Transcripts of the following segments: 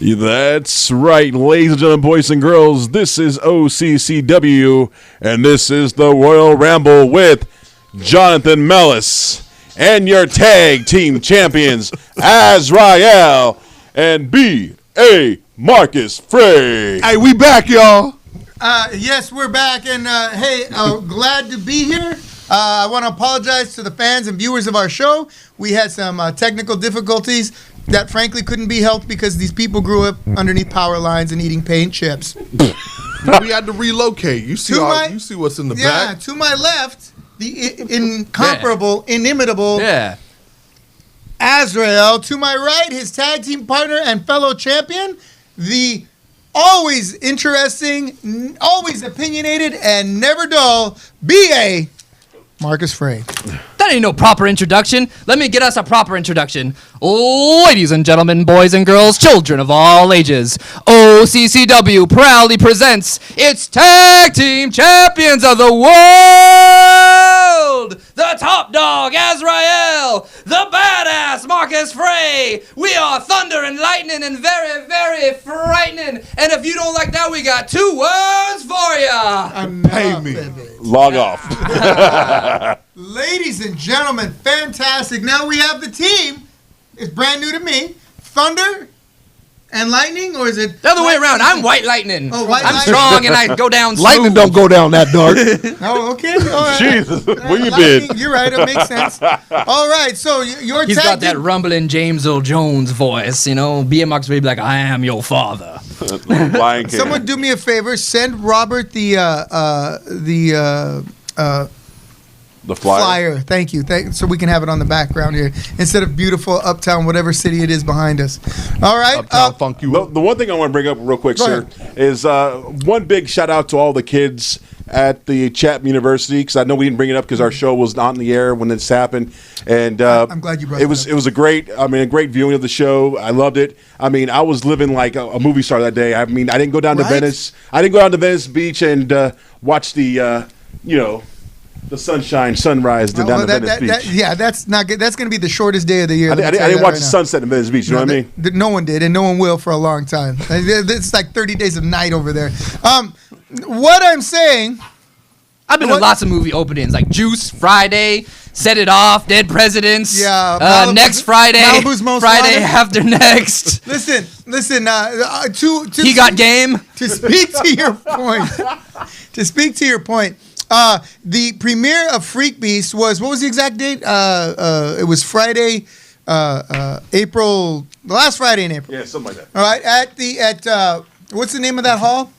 That's right, ladies and gentlemen, boys and girls. This is OCCW, and this is the Royal Ramble with Jonathan Mellis and your tag team champions, Azrael and B.A. Marcus Frey. Hey, we back, y'all. Yes, we're back, and glad to be here. I want to apologize to the fans and viewers of our show. We had some technical difficulties that frankly couldn't be helped because these people grew up underneath power lines and eating paint chips. We had to relocate. You see what's in the back? Yeah, to my left, the incomparable, inimitable Azrael. To my right, his tag team partner and fellow champion, the always interesting, always opinionated, and never dull, B.A. Marcus Frey. That ain't no proper introduction. Let me get us a proper introduction. Ladies and gentlemen, boys and girls, children of all ages, OCCW proudly presents its Tag Team Champions of the World! The top dog, Azrael! The badass, Marcus Frey! We are thunder and lightning and very, very frightening. And if you don't like that, we got 2 words for ya. Pay me. Log off. Ladies and gentlemen, fantastic. Now we have the team. It's brand new to me. Thunder and lightning, or is it the other way around? I'm white lightning. Oh, white I'm lightning. strong and I go down smooth. Lightning don't go down that dark. Oh, okay. All right. Jesus, where you been? You're right. It makes sense. All right. So your He's tag got that team- rumbling James Earl Jones voice, you know. B.M. Marcus Frey be like, I am your father. Lion King. Someone do me a favor. Send Robert the flyer. Thank you. So we can have it on the background here instead of beautiful uptown, whatever city it is behind us. All right. Uptown funk you up. The one thing I want to bring up real quick, sir, is one big shout out to all the kids at the Chapman University, because I know we didn't bring it up because our show was not in the air when this happened, and I'm glad you brought it. It was a great viewing of the show. I loved it. I mean, I was living like a movie star that day. I mean, I didn't go down to Venice. I didn't go down to Venice Beach and watch the the sunrise down to Venice Beach. That's not good. That's going to be the shortest day of the year. I didn't watch the sunset in Venice Beach. You know what I mean? No one did, and no one will for a long time. It's like 30 days of night over there. What I'm saying, I've been to lots of movie openings, like Juice, Friday, Set It Off, Dead Presidents. Yeah. Next Friday, Malibu's Most Friday Wanted. after next. Listen. He got game. To speak to your point. The premiere of Freak Beast was, what was the exact date? It was Friday, April, the last Friday in April. Yeah, something like that. All right, at what's the name of that hall?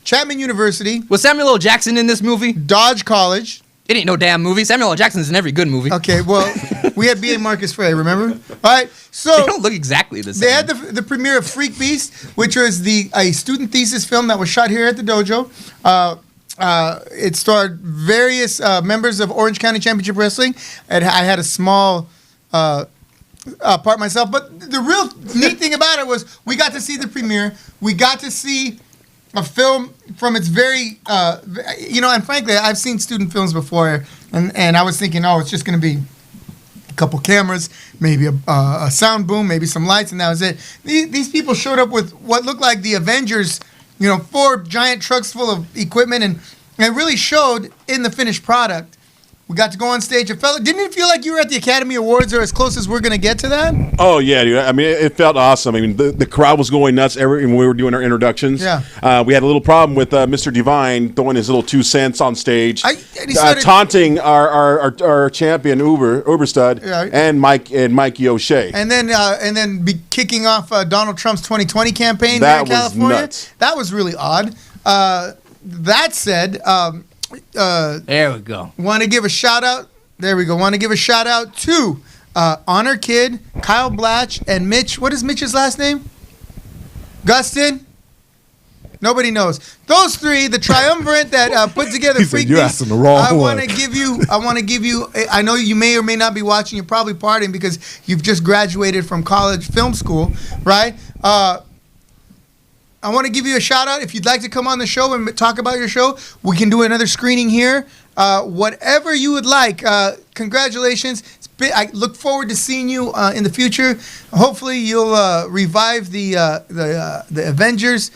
Chapman University. Was Samuel L. Jackson in this movie? Dodge College. It ain't no damn movie. Samuel L. Jackson's in every good movie. Okay, well, we had B.A. Marcus Frey, remember? All right, so They don't look exactly the same. they had the premiere of Freak Beast, which was a student thesis film that was shot here at the dojo. It starred various members of Orange County Championship Wrestling, and I had a small part myself. But the real neat thing about it was we got to see the premiere. We got to see a film from its very, and frankly, I've seen student films before, and I was thinking, it's just going to be a couple cameras, maybe a sound boom, maybe some lights, and that was it. These people showed up with what looked like the Avengers, 4 giant trucks full of equipment, and it really showed in the finished product. We got to go on stage. Didn't it feel like you were at the Academy Awards or as close as we're going to get to that? Oh, yeah, dude. I mean, it felt awesome. I mean, the crowd was going nuts when we were doing our introductions. Yeah. We had a little problem with Mr. Divine throwing his little 2 cents on stage, taunting our champion, Uberstud, and Mikey O'Shea. And then be kicking off Donald Trump's 2020 campaign that here in California. Nuts. That was really odd. That said... there we go. Want to give a shout out. There we go. Want to give a shout out to Honor Kid, Kyle Blatch, and Mitch. What is Mitch's last name? Gustin? Nobody knows. Those 3, the triumvirate that put together Freak You're Beast. asking the wrong I one. want to give you. I know you may or may not be watching. You're probably partying because you've just graduated from college film school, right? I want to give you a shout out. If you'd like to come on the show and talk about your show, we can do another screening here. Whatever you would like. Congratulations. It's I look forward to seeing you in the future. Hopefully, you'll revive the Avengers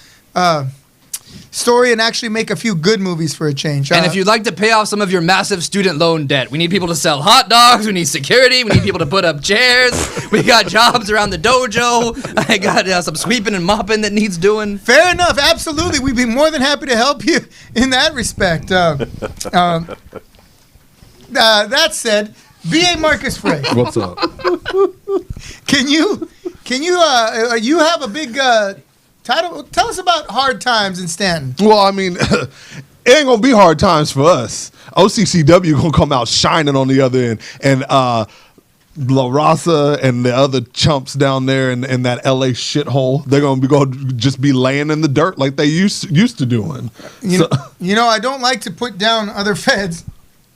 story and actually make a few good movies for a change. And if you'd like to pay off some of your massive student loan debt, we need people to sell hot dogs, we need security, we need people to put up chairs, we got jobs around the dojo, I got some sweeping and mopping that needs doing. Fair enough, absolutely. We'd be more than happy to help you in that respect. That said, B.A. Marcus Frey. What's up? Can you you have a big title? Tell us about Hard Times in Stanton. Well, I mean, it ain't gonna be hard times for us. OCCW gonna come out shining on the other end, and La Raza and the other chumps down there in that LA shithole, they're gonna just be laying in the dirt like they used to doing. You know, I don't like to put down other feds.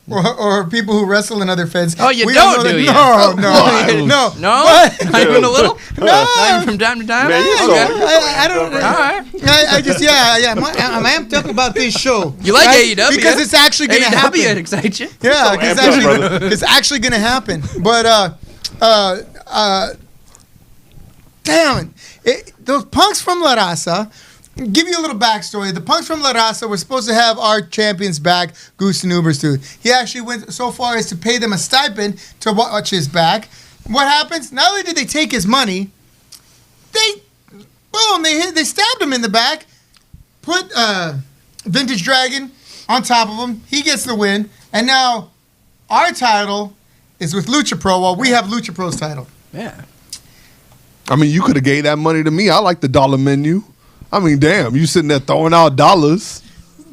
Or people who wrestle in other feds. Oh, you don't, do you? No. No? Not even a little? No. Not even from time to time? Man, I don't. All right. I just, I'm amped up about this show. You like AEW? Because it's actually going to happen. AEW excites you? Yeah, So it's actually going to happen. But, damn it. Those punks from La Raza, give you a little backstory. The punks from La Raza were supposed to have our champions back, Goose and Uberstude. He actually went so far as to pay them a stipend to watch his back. What happens? Not only did they take his money, they stabbed him in the back, put Vintage Dragon on top of him. He gets the win. And now our title is with Lucha Pro while we have Lucha Pro's title. Yeah. I mean, you could have gave that money to me. I like the dollar menu. I mean, damn, you sitting there throwing out dollars.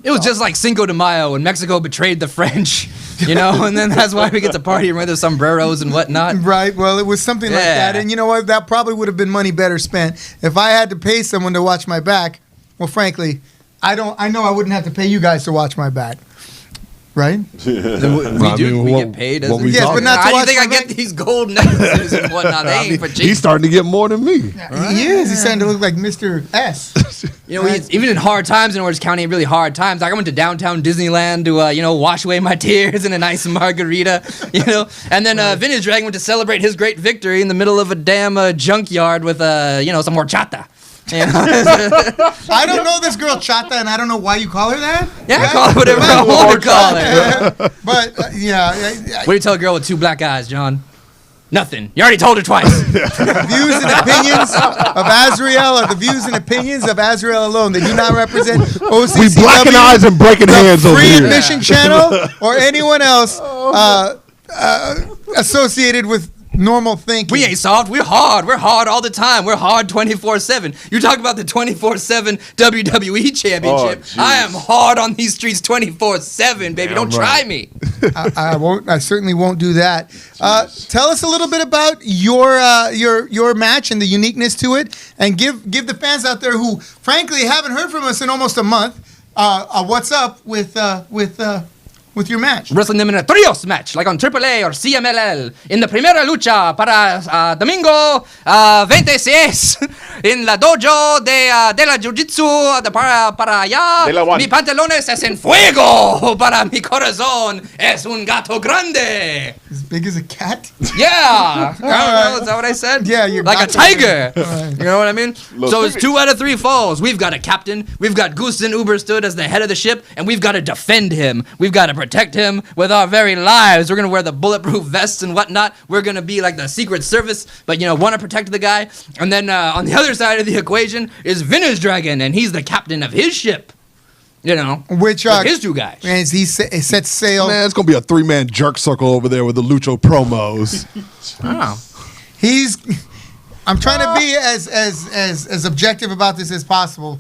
It was just like Cinco de Mayo when Mexico betrayed the French, you know, and then that's why we get to party and wear the sombreros and whatnot. Right. Well, it was something like that. And you know what? That probably would have been money better spent. If I had to pay someone to watch my back, well, frankly, I know I wouldn't have to pay you guys to watch my back. Right? We get paid. Yes, but not to How do you watch think my I get back? these gold necklaces and whatnot? They ain't for cheap. He's starting to get more than me. He is. He's starting to look like Mr. S. You know, even in hard times in Orange County, really hard times. Like I went to downtown Disneyland to, wash away my tears in a nice margarita, And then Vintage Dragon went to celebrate his great victory in the middle of a damn junkyard with, some horchata. I don't know this girl Chata, and I don't know why you call her that. Yeah, I call her whatever I want to call her. But, What do you tell a girl with two black eyes, John? Nothing. You already told her twice. The views and opinions of Azrael are the views and opinions of Azrael alone. They do not represent OCCW, We blacking eyes and breaking hands over Free here. Admission Channel, or anyone else associated with normal thinking. We ain't soft. We're hard. We're hard all the time. We're hard 24/7. You talk about the 24/7 WWE Championship. Oh, I am hard on these streets 24/7, baby. Don't try me. I won't. I certainly won't do that. Tell us a little bit about your match and the uniqueness to it, and give the fans out there who, frankly, haven't heard from us in almost a month. What's up with your match? Wrestling them in a trios match, like on AAA or CMLL, in the Primera Lucha para Domingo 26 in la dojo de la Jiu-Jitsu para allá. Mi pantalones es en fuego para mi corazón es un gato grande. As big as a cat? Yeah. I don't know. Is that what I said? Yeah, you're like a tiger. Right. You know what I mean? So it's 2 out of 3 falls. We've got a captain. We've got Goosen Uberstood as the head of the ship, and we've got to defend him. We've got to protect him with our very lives. We're going to wear the bulletproof vests and whatnot. We're going to be like the Secret Service, but, want to protect the guy. And then on the other side of the equation is Vintage Dragon, and he's the captain of his ship. Which with his 2 guys. And he sets sail. Man, it's going to be a 3-man jerk circle over there with the Lucho promos. Oh. I'm trying to be as objective about this as possible.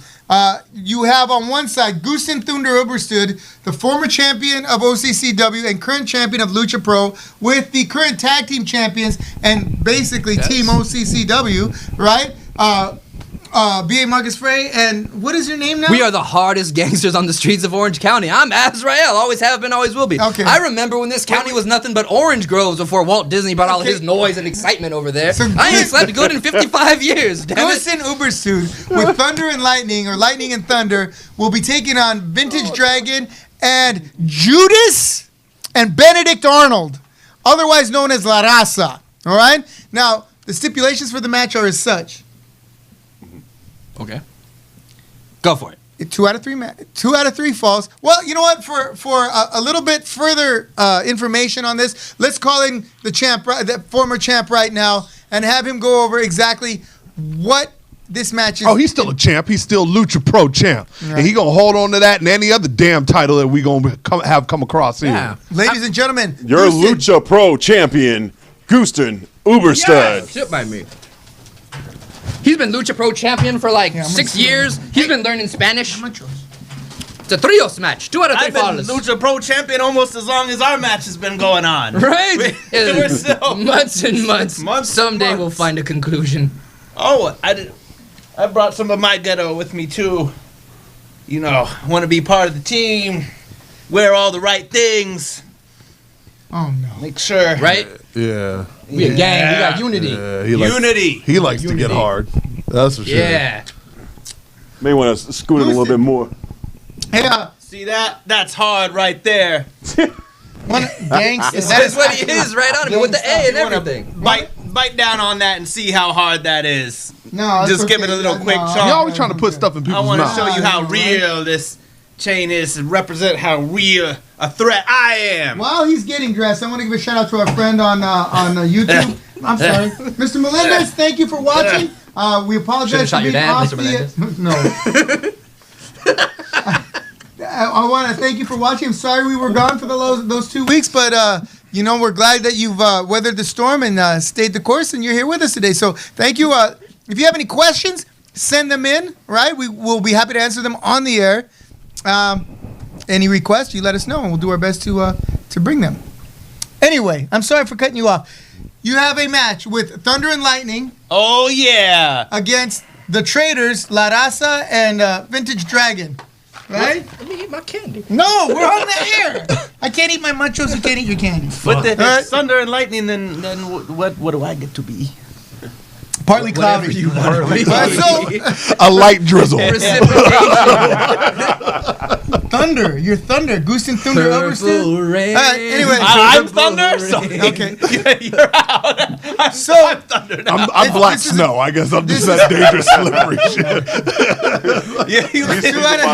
You have on one side Goosen Thunder Uberstood, the former champion of OCCW and current champion of Lucha Pro, with the current tag team champions and basically Team OCCW, right? B.A. Marcus Frey, and what is your name now? We are the hardest gangsters on the streets of Orange County. I'm Azrael, always have been, always will be. Okay. I remember when this county was nothing but orange groves before Walt Disney brought all his noise and excitement over there. So I ain't slept good in 55 years, damn it. Goosen Uberstood with Thunder and Lightning, or Lightning and Thunder, will be taking on Vintage Dragon and Judas and Benedict Arnold otherwise known as La Raza. All right? Now, the stipulations for the match are as such. Okay. Go for it. 2 out of 3 falls. Well, you know what? For a little bit further information on this, let's call in the champ, the former champ right now, and have him go over exactly what this match is. Oh, he's still a champ. He's still Lucha Pro champ. Right. And he going to hold on to that and any other damn title that we going to come across here. Yeah. Ladies and gentlemen. Your Lucha Pro champion, Gusten Uberstud. Shit by me. He's been Lucha Pro champion for like 6 years. He's been learning Spanish. It's a trios match. 2 out of 3 I've been falls. Lucha Pro champion almost as long as our match has been going on. Right? We're still months and months. Someday we'll find a conclusion. Oh, I brought some of my ghetto with me too. You know, want to be part of the team, wear all the right things. Oh no! Make sure, right? Yeah. We a gang. We got unity. Yeah, unity. He likes to get hard. That's for sure. Yeah. May want to scoot in a little bit more. Hey, see that? That's hard right there. Gangsta. That's what he is, right on it with the A and everything. Bite down on that and see how hard that is. No, just okay. give it a little quick No. chomp. You're always trying to put stuff in people's I want to mouth. show you how real this chain is and represent how real a threat I am. While he's getting dressed, I want to give a shout out to our friend on YouTube. I'm sorry, Mr. Melendez. Thank you for watching. We apologize for being off the. No. I want to thank you for watching. I'm sorry we were gone for those 2 weeks, but you know, we're glad that you've weathered the storm and stayed the course, and you're here with us today. So thank you. If you have any questions, send them in. Right, we will be happy to answer them on the air. Any requests, you let us know, and we'll do our best to bring them. Anyway, I'm sorry for cutting you off. You have a match with Thunder and Lightning. Oh yeah! Against the Traders, La Raza and Vintage Dragon. Right? Let me eat my candy. No, we're on the air. I can't eat my munchos. You can't eat your candy. But if it's Thunder and Lightning, then what do I get to be? Partly cloudy. You are. So, a light drizzle. Thunder. You're Thunder. Goose and Thunder Overstead. All right, anyway. I'm Thunder? So Okay. You're out. I'm Thunder now. I'm Black Snow. I guess I'm just that dangerous slippery shit.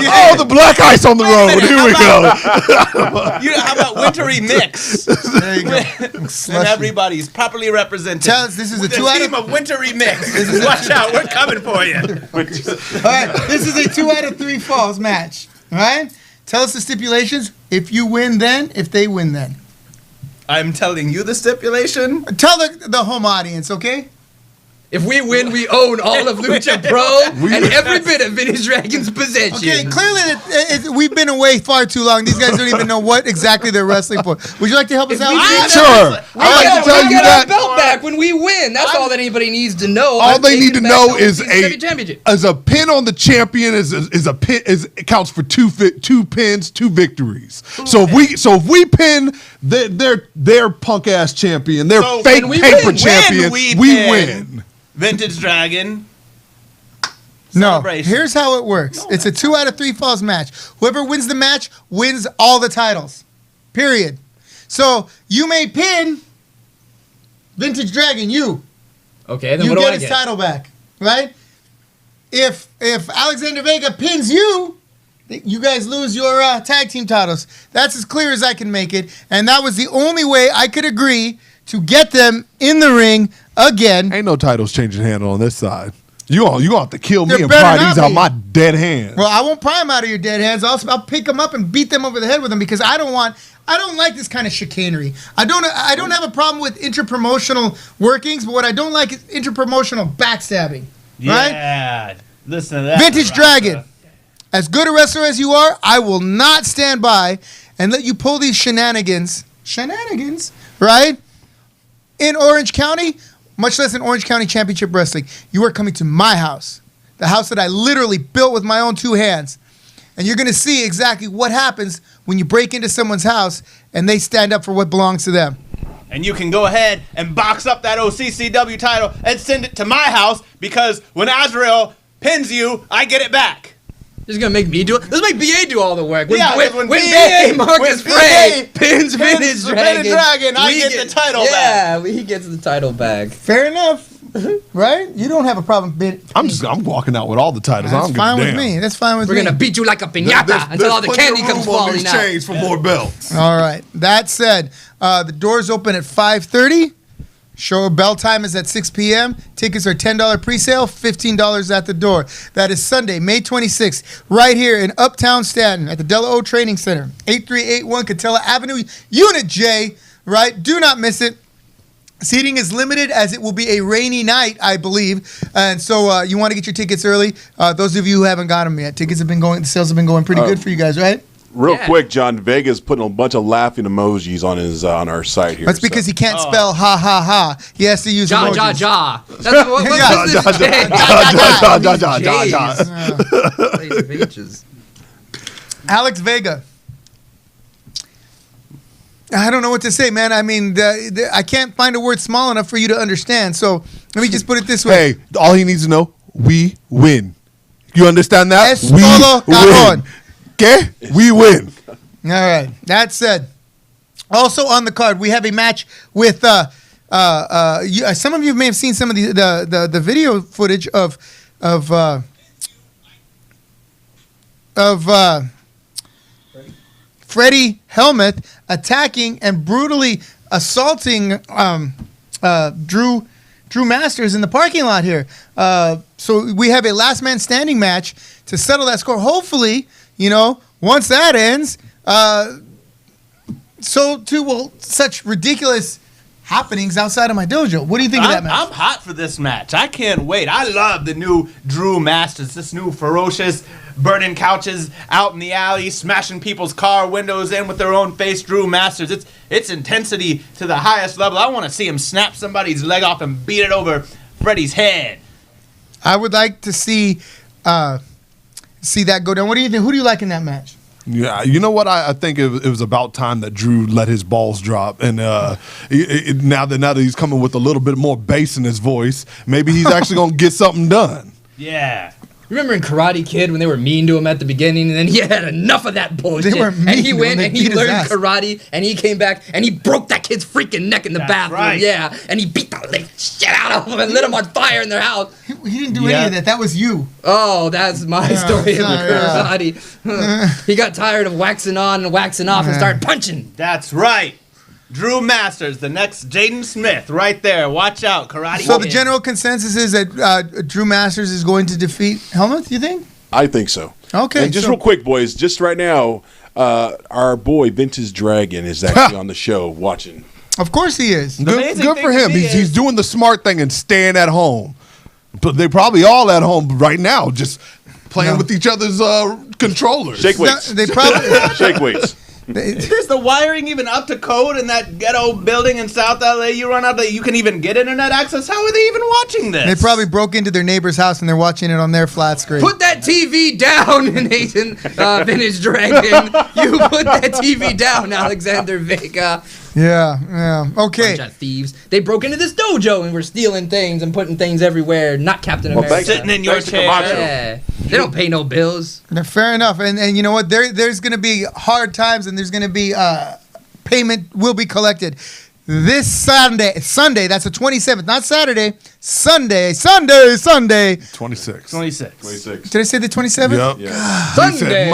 Oh, the black ice on the road. Here we go. How about wintry mix? There you go. And everybody's properly represented. Tell us, this is a 2 out team of wintry mix. Watch out, we're coming for you. All right, this is a 2 out of 3 falls match. All right? Tell us the stipulations. If you win, then. If they win, then. I'm telling you the stipulation. Tell the home audience, okay? If we win, we own all of Lucha Pro and every bit of Vintage Dragon's possession. Okay, clearly we've been away far too long. These guys don't even know what exactly they're wrestling for. Would you like to help us out? Sure. I'd like to tell you that. Our belt back when we win. That's all that anybody needs to know. All they need to know is a pin on the champion it counts for two pins, 2 victories. So if we pin their punk ass champion, their fake paper champion, we win. Vintage Dragon. No, here's how it works. It's a 2 out of 3 falls match. Whoever wins the match wins all the titles. Period. So you may pin Vintage Dragon. Okay, then you what do get I his get? title back, right? If Alexander Vega pins you, you guys lose your tag team titles. That's as clear as I can make it, and that was the only way I could agree to get them in the ring again. Ain't no titles changing handle on this side. You gonna have to kill me There and better pry not these out be. my dead hands. Well, I won't pry them out of your dead hands. I'll pick them up and beat them over the head with them because I don't like this kind of chicanery. I don't have a problem with interpromotional workings, but what I don't like is interpromotional backstabbing. Right? Yeah. Listen to that. Vintage Dragon. As good a wrestler as you are, I will not stand by and let you pull these shenanigans, right? In Orange County, much less in Orange County Championship Wrestling. You are coming to my house, the house that I literally built with my own 2 hands. And you're going to see exactly what happens when you break into someone's house and they stand up for what belongs to them. And you can go ahead and box up that OCCW title and send it to my house because when Azrael pins you, I get it back. Just gonna make me do it. Let's make BA do all the work. When, Yeah, when BA Marcus when Frey BA pins Vintage Dragon, I we get the title back. Yeah, he gets the title back. Fair enough, right? You don't have a problem. I'm walking out with all the titles. I That's don't give fine a with damn. me. That's fine with We're me. gonna beat you like a piñata until all the candy comes falling out. Chains for more belts. All right. That said, the doors open at 5:30. Show bell time is at 6 p.m. Tickets are $10 pre-sale, $15 at the door. That is Sunday, May 26th, right here in Uptown Staten at the Della O Training Center, 8381 Catella Avenue, Unit J. Right? Do not miss it. Seating is limited as it will be a rainy night, I believe, and so you want to get your tickets early. Those of you who haven't got them yet, the sales have been going pretty good for you guys, right? Real quick, John, Vega's putting a bunch of laughing emojis on our site here. That's because he can't spell ha ha ha. He has to use Ja, emojis. ja, ja. That's what Ja, this ja, is. ja. Alex Vega. I don't know what to say, man. I mean, I can't find a word small enough for you to understand. So let me just put it this way. Hey, all he needs to know, we win. You understand that? Es We todo win. cabrón. Okay? We win. All right. That said, also on the card, we have a match with some of you may have seen some of the video footage of Freddie Helmuth attacking and brutally assaulting Drew Masters in the parking lot here. So we have a last man standing match to settle that score. Hopefully, once that ends, so too will such ridiculous happenings outside of my dojo. What do you think of that match? I'm hot for this match. I can't wait. I love the new Drew Masters, this new ferocious, burning couches out in the alley, smashing people's car windows in with their own face Drew Masters. It's intensity to the highest level. I want to see him snap somebody's leg off and beat it over Freddie's head. I would like to see that go down. What do you think? Who do you like in that match? Yeah, you know what? I think it was about time that Drew let his balls drop, and now that he's coming with a little bit more bass in his voice, maybe he's actually gonna get something done. Yeah. Remember in Karate Kid when they were mean to him at the beginning, and then he had enough of that bullshit. They weren't mean and he to him, went they and he beat his learned ass. karate, and he came back and he broke that kid's freaking neck in the That's bathroom. right. Yeah, and he beat the living shit out of him and lit him on fire in their house. He didn't do any of that. That was you. Oh, that's my story of sorry, karate. He got tired of waxing on and waxing off and started punching. That's right. Drew Masters, the next Jaden Smith, right there. Watch out, Karate So the Kid. general consensus is that Drew Masters is going to defeat Helmuth, you think? I think so. Okay. And just so- real quick, boys, just right now, our boy Vintage Dragon is actually on the show watching. Of course he is. amazing Good thing for to him. me He's is- doing the smart thing and staying at home. But they probably all at home right now, just playing with each other's controllers. Shake weights. They probably Shake weights. Is the wiring even up to code in that ghetto building in South LA you run out that you can even get internet access? How are they even watching this? they probably broke into their neighbor's house and they're watching it on their flat screen. Put that TV down, Nathan, Vintage Dragon. You put that TV down, Alexander Vega. Yeah. Okay. Bunch of thieves. They broke into this dojo and were stealing things and putting things everywhere. Not Captain Well, America. thanks- Sitting in your thanks to chair. Camacho. Yeah. They don't pay no bills. Fair enough. And you know what? There's going to be hard times and there's going to be payment will be collected. This Sunday, that's the 27th, not Saturday, Sunday. 26. 26. Did I say the 27th? Yep. Yeah. Sunday.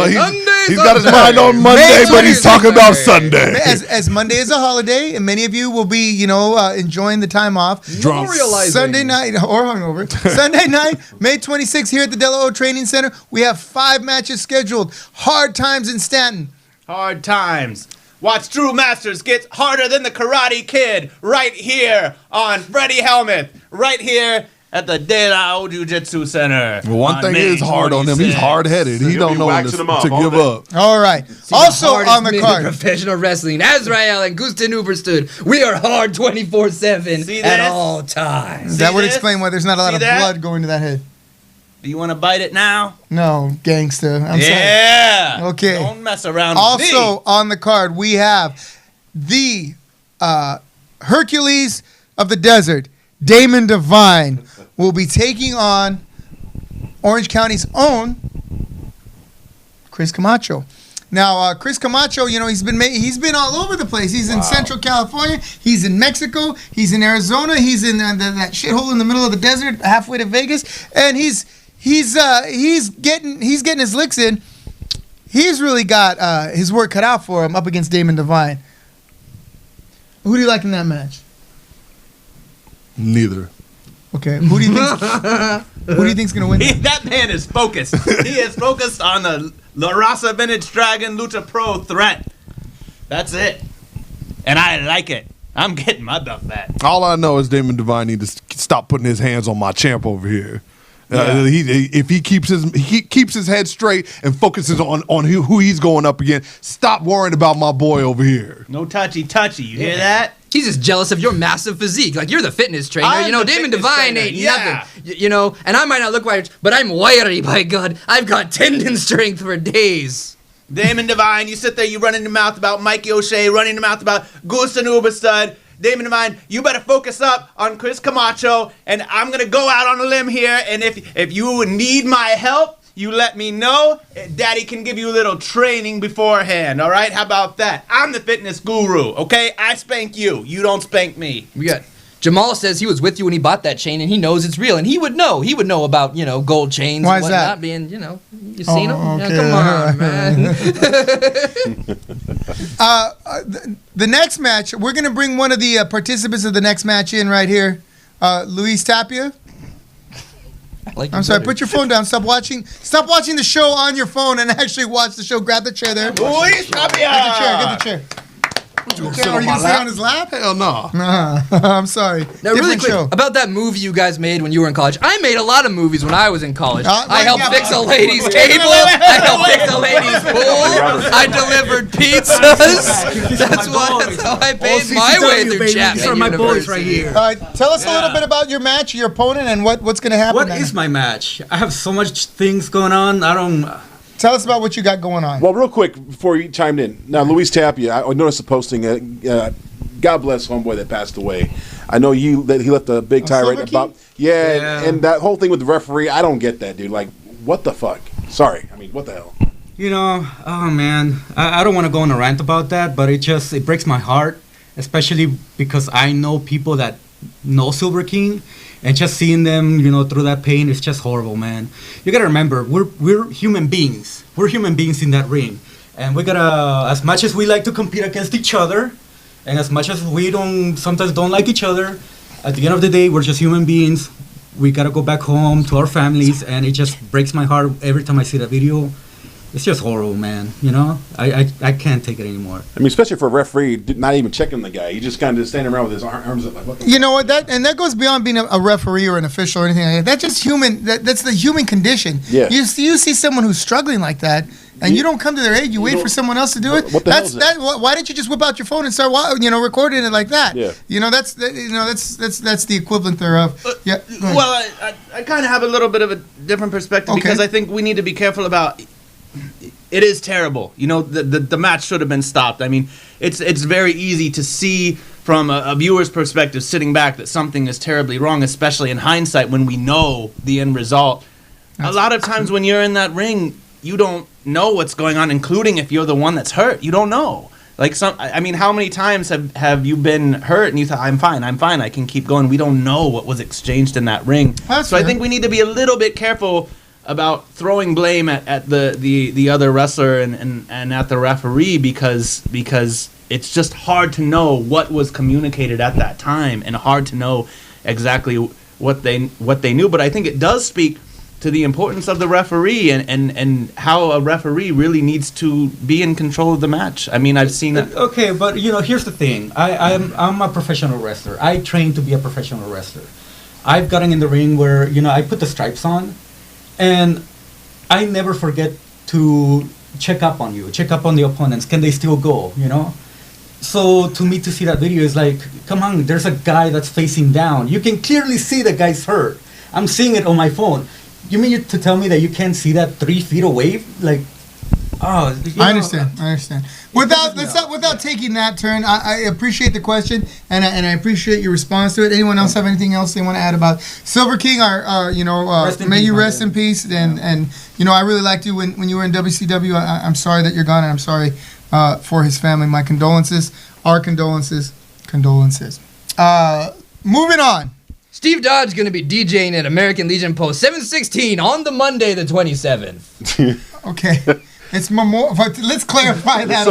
He's got his mind on Monday, May but he's 26th. talking about Sunday. As Monday is a holiday, and many of you will be, enjoying the time off. Drunk. Sunday night or hungover. Sunday night, May 26th, here at the Della O Training Center, we have 5 matches scheduled. Hard times in Stanton. Hard times. Watch Drew Masters get harder than the Karate Kid right here on Freddie Helmuth, right here at the De La O Jiu-Jitsu Center. Well, one on thing May is hard on him. He's 26th. hard-headed. He He'll don't be know when waxing them up to all give day. up. All right. Also on the card. Professional wrestling. Azrael and Gustin Uberstood. We are hard 24/7 See at this? all times. That would this? explain why there's not a lot See of that? blood going to that head. Do you want to bite it now? No, gangsta. I'm sorry. Yeah. Okay. Don't mess around with Also me. on the card, we have the Hercules of the Desert, Damon Devine, will be taking on Orange County's own Chris Camacho. Now, Chris Camacho, he's been all over the place. He's in Central California. He's in Mexico. He's in Arizona. He's in that shithole in the middle of the desert, halfway to Vegas, and he's getting his licks in. He's really got his work cut out for him up against Damon Devine. Who do you like in that match? Neither. Okay, who do you think's gonna win? That man is focused. He is focused on the La Raza Vintage Dragon Lucha Pro threat. That's it. And I like it. I'm getting my belt back. All I know is Damon Devine needs to stop putting his hands on my champ over here. Yeah. If he keeps his head straight and focuses on who he's going up against, stop worrying about my boy over here. No touchy. You hear that? He's just jealous of your massive physique. Like, you're the fitness trainer. I'm the Damon fitness Devine trainer, ain't yeah. nothing. And I might not look wired, but I'm wiry, by God. I've got tendon strength for days. Damon Devine, you sit there, you run in your mouth about Mikey O'Shea, running your mouth about Goose and Uberstud. Damon Devine, you better focus up on Chris Camacho, and I'm going to go out on a limb here, and if you need my help, you let me know. Daddy can give you a little training beforehand, all right? How about that? I'm the fitness guru, okay? I spank you. You don't spank me. We got Jamal says he was with you when he bought that chain, and he knows it's real, and he would know. He would know about, gold chains Why and is whatnot that? being, you seen them? okay. Yeah, come on, man. The next match, we're gonna bring one of the participants of the next match in right here, Luis Tapia. I'm sorry. Put your phone down. Stop watching the show on your phone and actually watch the show. Grab the chair there. Luis Tapia! Get the chair. Okay, are you going to sit on his lap? Hell no. I'm sorry. Now, really Different quick, show. about that movie you guys made when you were in college. I made a lot of movies when I was in college. I helped yeah, fix a lady's table. I helped fix a lady's pool. I delivered pizzas. That's how I paid my way through Chapman These are my boys right here. Tell us a little bit about your match, your opponent, and what's going to happen. What is my match? I have so much things going on. Tell us about what you got going on. Well, real quick before you chimed in. Now, Luis Tapia, I noticed a posting. God bless homeboy that passed away. I know that he left a big tirade about and that whole thing with the referee. I don't get that, dude. Like, what the fuck? Sorry, I mean, what the hell? Oh man, I don't want to go on a rant about that, but it breaks my heart, especially because I know people that know Silver King. And just seeing them, through that pain, it's just horrible, man. You gotta remember, we're human beings. We're human beings in that ring, and we gotta, as much as we like to compete against each other, and as much as we sometimes don't like each other, at the end of the day, we're just human beings. We gotta go back home to our families, and it just breaks my heart every time I see that video. It's just horrible, man. I can't take it anymore. I mean, especially for a referee, not even checking the guy. He just kind of standing around with his arms up. Like, what the You know what? That goes beyond being a referee or an official or anything like that. That's just human. That's the human condition. Yeah. You see someone who's struggling like that, and you don't come to their aid. You wait for someone else to do it. What the hell is that? Why didn't you just whip out your phone and start, recording it like that? Yeah. That's the equivalent thereof. Yeah. go ahead. Well, I kind of have a little bit of a different perspective because I think we need to be careful about. It is terrible. The match should have been stopped. I mean, it's very easy to see from a viewer's perspective sitting back that something is terribly wrong, especially in hindsight when we know the end result. A lot of times when you're in that ring, you don't know what's going on, including if you're the one that's hurt. You don't know. Like how many times have you been hurt and you thought, I'm fine, I can keep going. We don't know what was exchanged in that ring. So I think we need to be a little bit careful about throwing blame at the other wrestler and at the referee because it's just hard to know what was communicated at that time and hard to know exactly what they knew. But I think it does speak to the importance of the referee and how a referee really needs to be in control of the match. I mean, I've seen it. Okay, but here's the thing. I'm a professional wrestler. I trained to be a professional wrestler. I've gotten in the ring where I put the stripes on. And I never forget to check up on you, check up on the opponents. Can they still go, So to me, to see that video is like, come on, there's a guy that's facing down. You can clearly see the guy's hurt. I'm seeing it on my phone. You mean to tell me that you can't see that 3 feet away? Like, I understand. Without taking that turn, I appreciate the question and I appreciate your response to it. Anyone else have anything else they want to add about Silver King? May you rest in peace. And I really liked you when you were in WCW. I'm sorry that you're gone, and I'm sorry for his family. My condolences. Our condolences. Condolences. Moving on. Steve Dodge going to be DJing at American Legion Post 716 on the Monday, the 27th. Okay. It's Memorial. Let's clarify that.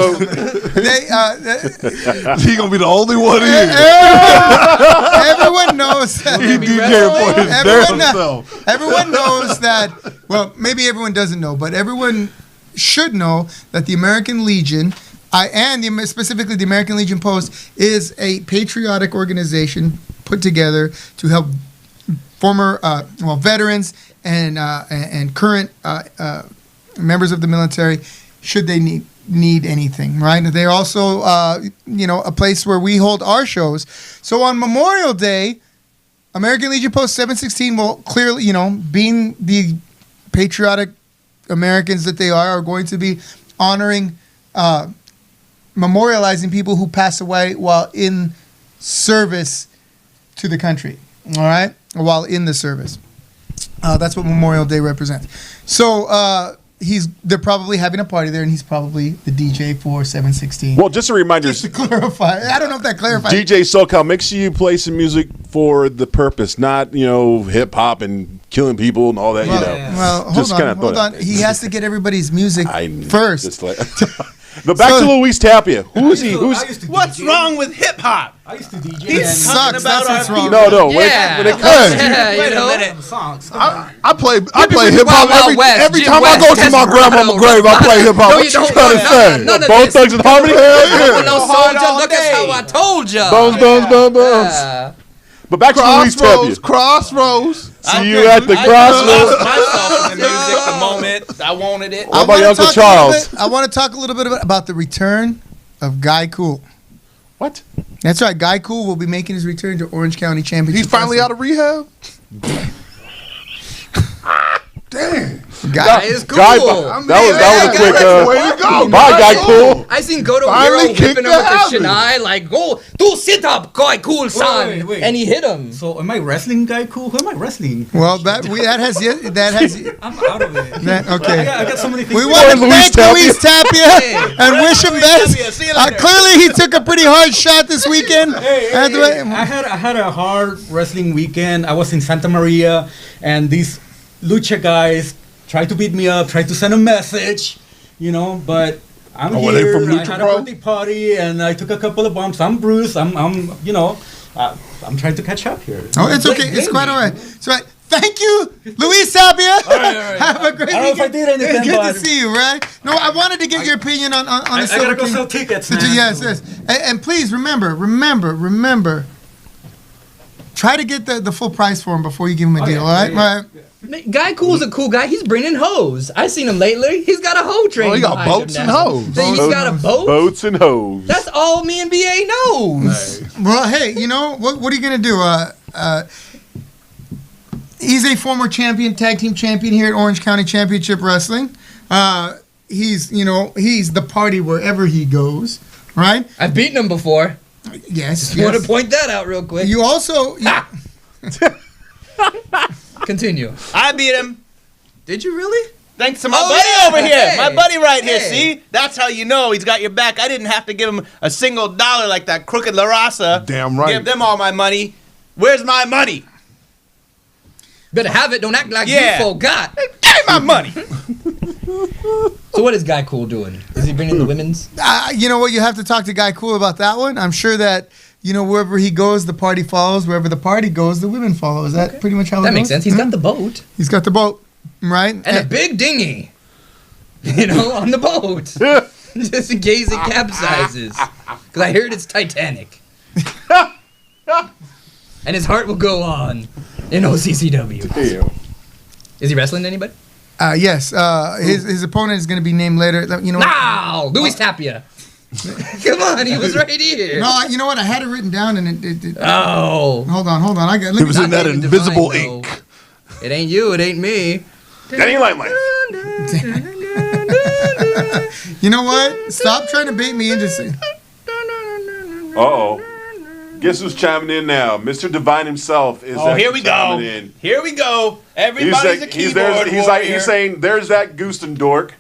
He gonna be the only one here. Everyone knows that. He DJ for his damn self. Everyone knows that. Well, maybe everyone doesn't know, but everyone should know that the American Legion, specifically the American Legion Post, is a patriotic organization put together to help former, veterans and current members of the military, should they need anything, right? They're also, a place where we hold our shows. So on Memorial Day, American Legion Post 716 will clearly, being the patriotic Americans that they are going to be honoring, memorializing people who pass away while in service to the country, all right? While in the service. That's what Memorial Day represents. So, they're probably having a party there, and he's probably the DJ for 716. Well, just a reminder. Just to clarify, I don't know if that clarifies. DJ SoCal, make sure you play some music for the purpose, not hip hop and killing people and all that. Well, just hold on. He has to get everybody's music first. But back to Luis Tapia. Who's he? What's wrong with hip hop? I used to DJ. He's talking about That's our what's people. wrong. No. Yeah. When it comes to Wait a minute. Songs. I play hip hop Wild West, every Jim time I West, go to my Desperado, grandmama's grave. I play hip hop. No, What you you don't. trying to say? None of Bone this. Thugs and Harmony? Hell yeah. No soldier, look at how I told ya. Bones. But back to Luis Tapia. Crossroads. See you at the crossroads. myself in the music the moment I wanted it. What about your Uncle Charles? I want to talk a little bit about the return of Guy Cool. What? That's right. Guy Cool will be making his return to Orange County Championship. He's finally out of rehab. Damn. Guy is cool. That was a quick. Way to go. Bye, Guy Cool. I seen Goto Finally Hero kicked whipping him the with habit. the Shinai, like, go, do sit up, Guy Cool, son. Wait. And he hit him. So am I wrestling Guy Cool? Who am I wrestling? Well, that has I'm out of it. okay. I got so many things. We want to Luis thank Luis Tapia Hey. and wish him best. Tapia. See you later. Clearly, he took a pretty hard shot this weekend. I had a hard wrestling weekend. I was in Santa Maria, and these lucha guys tried to beat me up, tried to send a message, but I'm were they here. from Lucha I had Pro? a birthday party, and I took a couple of bumps. I'm bruised. I'm trying to catch up here. Oh, it's okay. It's quite all right. It's all right. Thank you, Luis Tapia. Have a great I don't know if I weekend. did anything, Good to but- see you, right? No, I wanted to get your opinion on the I Silver gotta go King. sell tickets, man. Yes. And please remember. Try to get the full price for him before you give him a deal, all right? yeah. All right. Guy Cool's a cool guy. He's bringing hoes. I seen him lately. He's got a hoe train. Oh, he got behind boats him and now. hoes. So he's got a boat? Boats and hoes. That's all me and BA knows. Well, hey, what are you going to do? He's a former tag team champion here at Orange County Championship Wrestling. He's the party wherever he goes, right? I've beaten him before. Yes. I want to point that out real quick. You also... Continue. I beat him. Did you really? Thanks to my Oh, buddy yeah. over here. Hey. My buddy right here. Hey. See? That's how you know he's got your back. I didn't have to give him a single dollar like that crooked La Raza. Damn right. Give them all my money. Where's my money? Better have it. Don't act like Yeah. you forgot. Give me my money. So what is Guy Cool doing? Is he bringing the women's? You know what? You have to talk to Guy Cool about that one. I'm sure that, wherever he goes, the party follows. Wherever the party goes, the women follow. Is that pretty much how it That goes? makes sense. He's got the boat He's got the boat, right? and a big dinghy, on the boat, just in case it capsizes. Because I heard it's Titanic. And his heart will go on in OCCW. Damn. Is he wrestling anybody? Yes. His opponent is going to be named later. No! Luis Tapia. Come on, he was right here. No, you know what? I had it written down, and it Oh. hold on. I got. It was in that Not even invisible defined, ink. though. It ain't you, it ain't me. That ain't like life. You know what? Stop trying to bait me into. Uh-oh. Guess who's chiming in now? Mr. Divine himself is. Oh, here we go. chiming in. Here we go. Everybody's a keyboard warrior. He's saying, "There's that Gooston dork.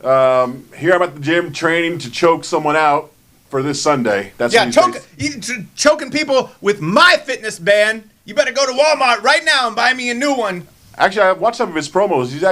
Here I'm at the gym training to choke someone out for this Sunday." That's what choking people with my fitness band. You better go to Walmart right now and buy me a new one. Actually, I watched some of his promos. He's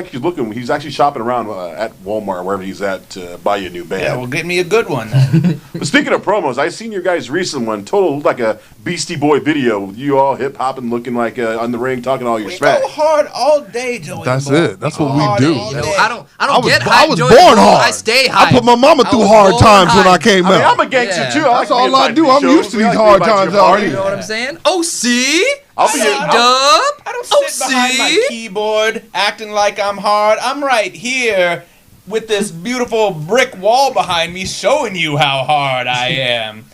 actually shopping around at Walmart, wherever he's at, to buy you a new band. Yeah, well, get me a good one then. But speaking of promos, I seen your guys' recent one. Total looked like a Beastie Boy video with you all hip hopping, looking like on the ring, talking all your smack. We go hard all day, Joey. That's it. That's what we do. I was born hard. I stay high. I put my mama through hard times when I came out. I'm a gangster too. That's all I do. I'm used to these hard times already. You know what I'm saying? OC. I'll be I don't sit behind my keyboard acting like I'm hard. I'm right here with this beautiful brick wall behind me showing you how hard I am.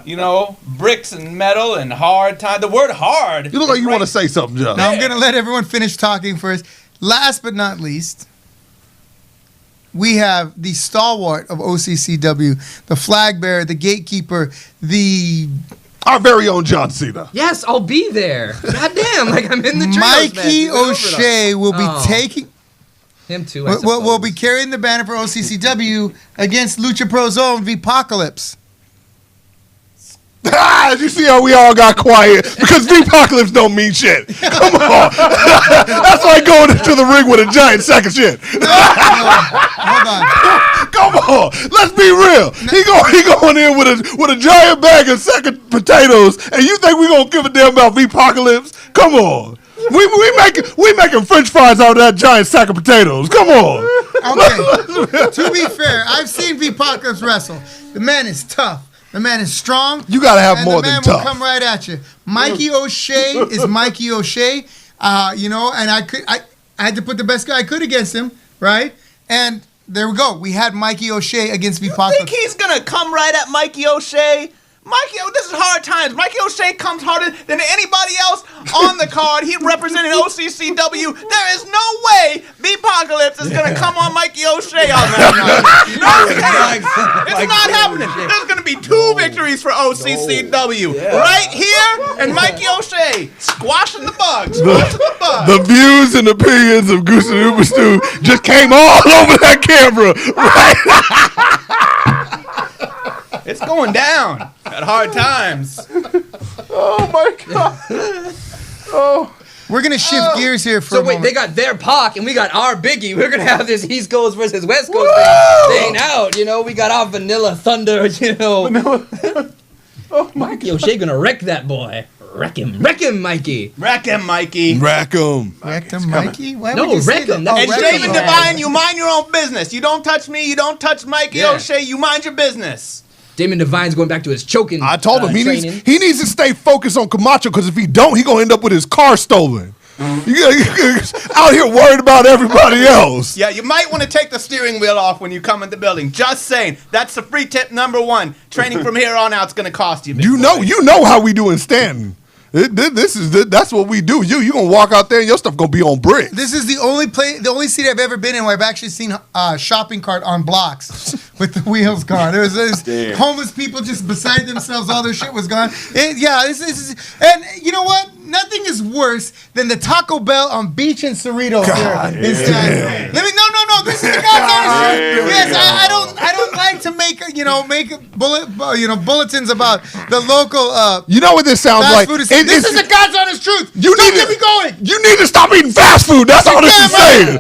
You know, bricks and metal and hard time. The word hard. You look like you want to say something, Joe. Now I'm going to let everyone finish talking first. Last but not least, we have the stalwart of OCCW, the flag bearer, the gatekeeper, our very own John Cena. Yes, I'll be there. Goddamn, like I'm in the trios, Mikey O'Shea will be taking. Him too. Will be carrying the banner for OCCW against Lucha Pro Zone V-Pocalypse. Did you see how we all got quiet? Because V-Pocalypse don't mean shit. Come on. That's like going into the ring with a giant sack of shit. Hold on. Come on. Let's be real. He going in with a giant bag of sack of potatoes, and you think we gonna give a damn about V-Pocalypse? Come on. We making French fries out of that giant sack of potatoes. Come on. Okay. To be fair, I've seen V-Pocalypse wrestle. The man is tough. The man is strong. You gotta have more than tough. The man will come right at you. Mikey O'Shea is Mikey O'Shea. You know, and I had to put the best guy I could against him, right? And there we go. We had Mikey O'Shea against V-Pocalypse. You think he's gonna come right at Mikey O'Shea? This is hard times. Mikey O'Shea comes harder than anybody else on the card. He represented OCCW. There is no way V-Pocalypse is going to come on Mikey O'Shea on that night. It's not happening. There's going to be 2 victories for OCCW. Right here and Mikey O'Shea squashing the bugs. The views and opinions of Goose and Uber Stew just came all over that camera. Right? It's going down at hard times. Oh my God. Oh. We're going to shift gears here for a moment. They got their Pac and we got our Biggie. We're going to have this East Coast versus West Coast thing out. You know, we got our Vanilla Thunder, you know. Oh, Mikey O'Shea going to wreck that boy. Wreck him, Mikey. Wreck him, Mikey. Wreck him. Wreck him, Mikey? Why no, would you wreck say him. that? And David Divine, you mind your own business. You don't touch me. You don't touch Mikey O'Shea. You mind your business. Damon Devine's going back to his choking. I told him he training. needs to stay focused on Camacho, because if he don't, he gonna end up with his car stolen. Out here worried about everybody else. Yeah, you might want to take the steering wheel off when you come in the building. Just saying. That's the free tip number 1. Training from here on out is going to cost you. You know how we do in Stanton. That's what we do. You gonna walk out there and your stuff gonna be on brick. This is the only city I've ever been in where I've actually seen a shopping cart on blocks with the wheels gone. There's homeless people just beside themselves. All their shit was gone. And you know what? Nothing is worse than the Taco Bell on Beach and Cerritos here in Stanton. No. This is the God's honest truth. Yes, I don't like to make bulletins about the local. You know what this sounds like? This is the God's honest truth. You need to stop eating fast food. That's all this is saying.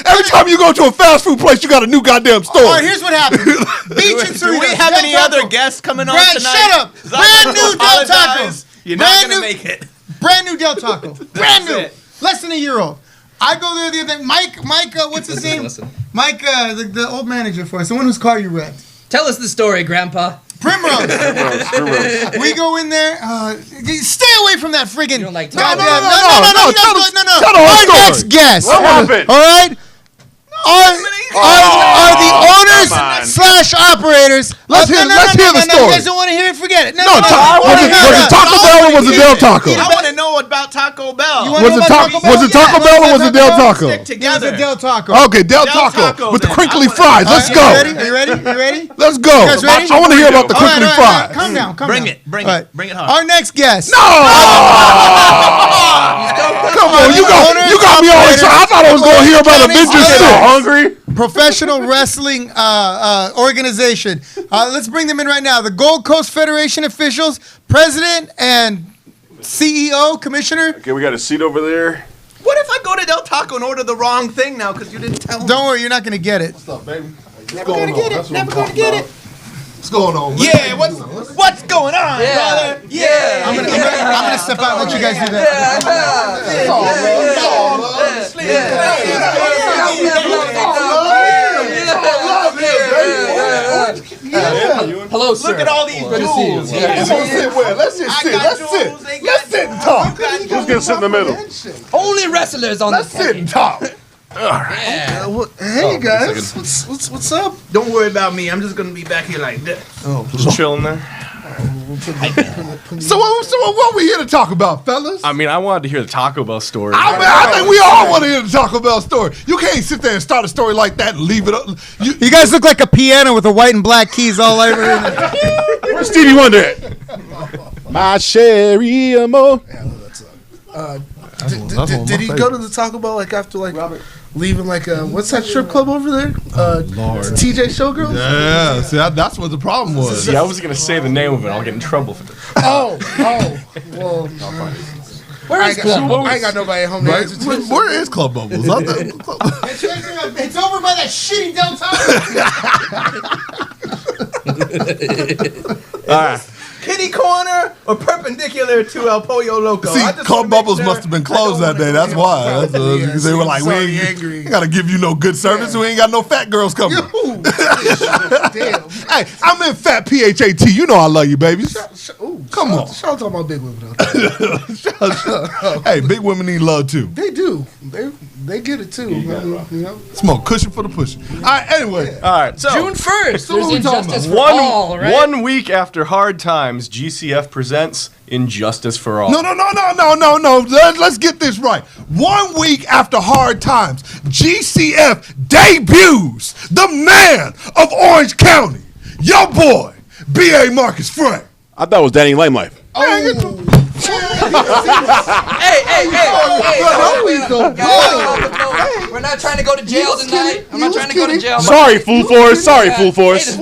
Every time you go to a fast food place, you got a new goddamn store. All right, here's what happened. Beach and Cerritos. Do we have any other guests coming on tonight? Shut up. Brand new Del Taco. You're not going to make it. Brand new Del Taco. Brand new. Less than a year old. I go there the other day. Mike, what's his name? Mike, the old manager for us, the one whose car you wrecked. Tell us the story, Grandpa. Primrose. We go in there. Stay away from that friggin'. You don't like No. Tell Our next guest. What happened? All right. Are the owners / operators? Let's hear the story. You guys don't want to hear it? Forget it. Was it Taco Bell or was it Del Taco? I want to know about Taco Bell. You wanna Was know it about Taco? Taco Bell? Was it Taco Bell or was it Del Taco? Stick It was together. a Del Taco. Okay, Del Del Taco Taco, with the then. crinkly I wanna- fries. Let's Are go. you ready? Are you ready? You ready? Let's go. guys ready? I want to hear about the All right, crinkly all right, fries. Calm down. Calm Bring down. it. Bring All it. right. Bring it hard. Our next guest. No! Come on, you got me all excited. I thought I was going to hear about Avengers 6. Hungry? Professional wrestling organization. Let's bring them in right now. The Gold Coast Federation officials, president and CEO, commissioner. Okay, we got a seat over there. What if I go to Del Taco and order the wrong thing now because you didn't tell me? Don't worry, you're not going to get it. What's up, baby? Never going to get it. Never going to get it. What's going on, man? Yeah, what's going on, brother? Yeah. I'm gonna step out and let you guys do that. Hello, sir. Look at all these dudes. Let's sit where? Let's just sit. Let's sit and talk. Who's gonna sit in the middle? Only wrestlers on Let's this sit and talk. Hey guys, what's up? Don't worry about me. I'm just gonna be back here like this. Just chilling there. So what we here to talk about, fellas? I mean, I wanted to hear the Taco Bell story. I think we all want to hear the Taco Bell story. You can't sit there and start a story like that and leave it up. You guys look like a piano with the white and black keys all over it. Where's Stevie Wonder at? My Sherry Amo. Did he go to the Taco Bell like after like leaving like what's that strip club over there? TJ Showgirls. Yeah, see, that's what the problem was. See, I was gonna say the name of it. I'll get in trouble for this. Oh, well. Where is Club? I ain't got nobody at home to Right? answer to. Where is Club Bubbles? It's over by that shitty Del Taco. Kitty corner or perpendicular to El Pollo Loco? See, I just Club wanna make Bubbles sure must have been I closed don't that day. That's why. That's because they were like, we sorry, ain't angry. gotta give you no good service. We ain't got no fat girls coming. Damn. Hey, I'm in fat PHAT. You know I love you, baby. Come on. Shout out to all my big women out there. Hey, big women need love too. They do. They get it too. You know. Smoke cushion for the pushing. All right, anyway. All right. So June 1st. So what There's we talking injustice about? for all, right? 1 week after Hard Times, GCF presents Injustice for All. No. Let's get this right. 1 week after Hard Times, GCF debuts the man of Orange County, your boy, B.A. Marcus Frank. I thought it was Danny Limelife. We're not trying to go to jail tonight. I'm not trying to go to jail. Sorry, Full Force. Sorry, Full Force.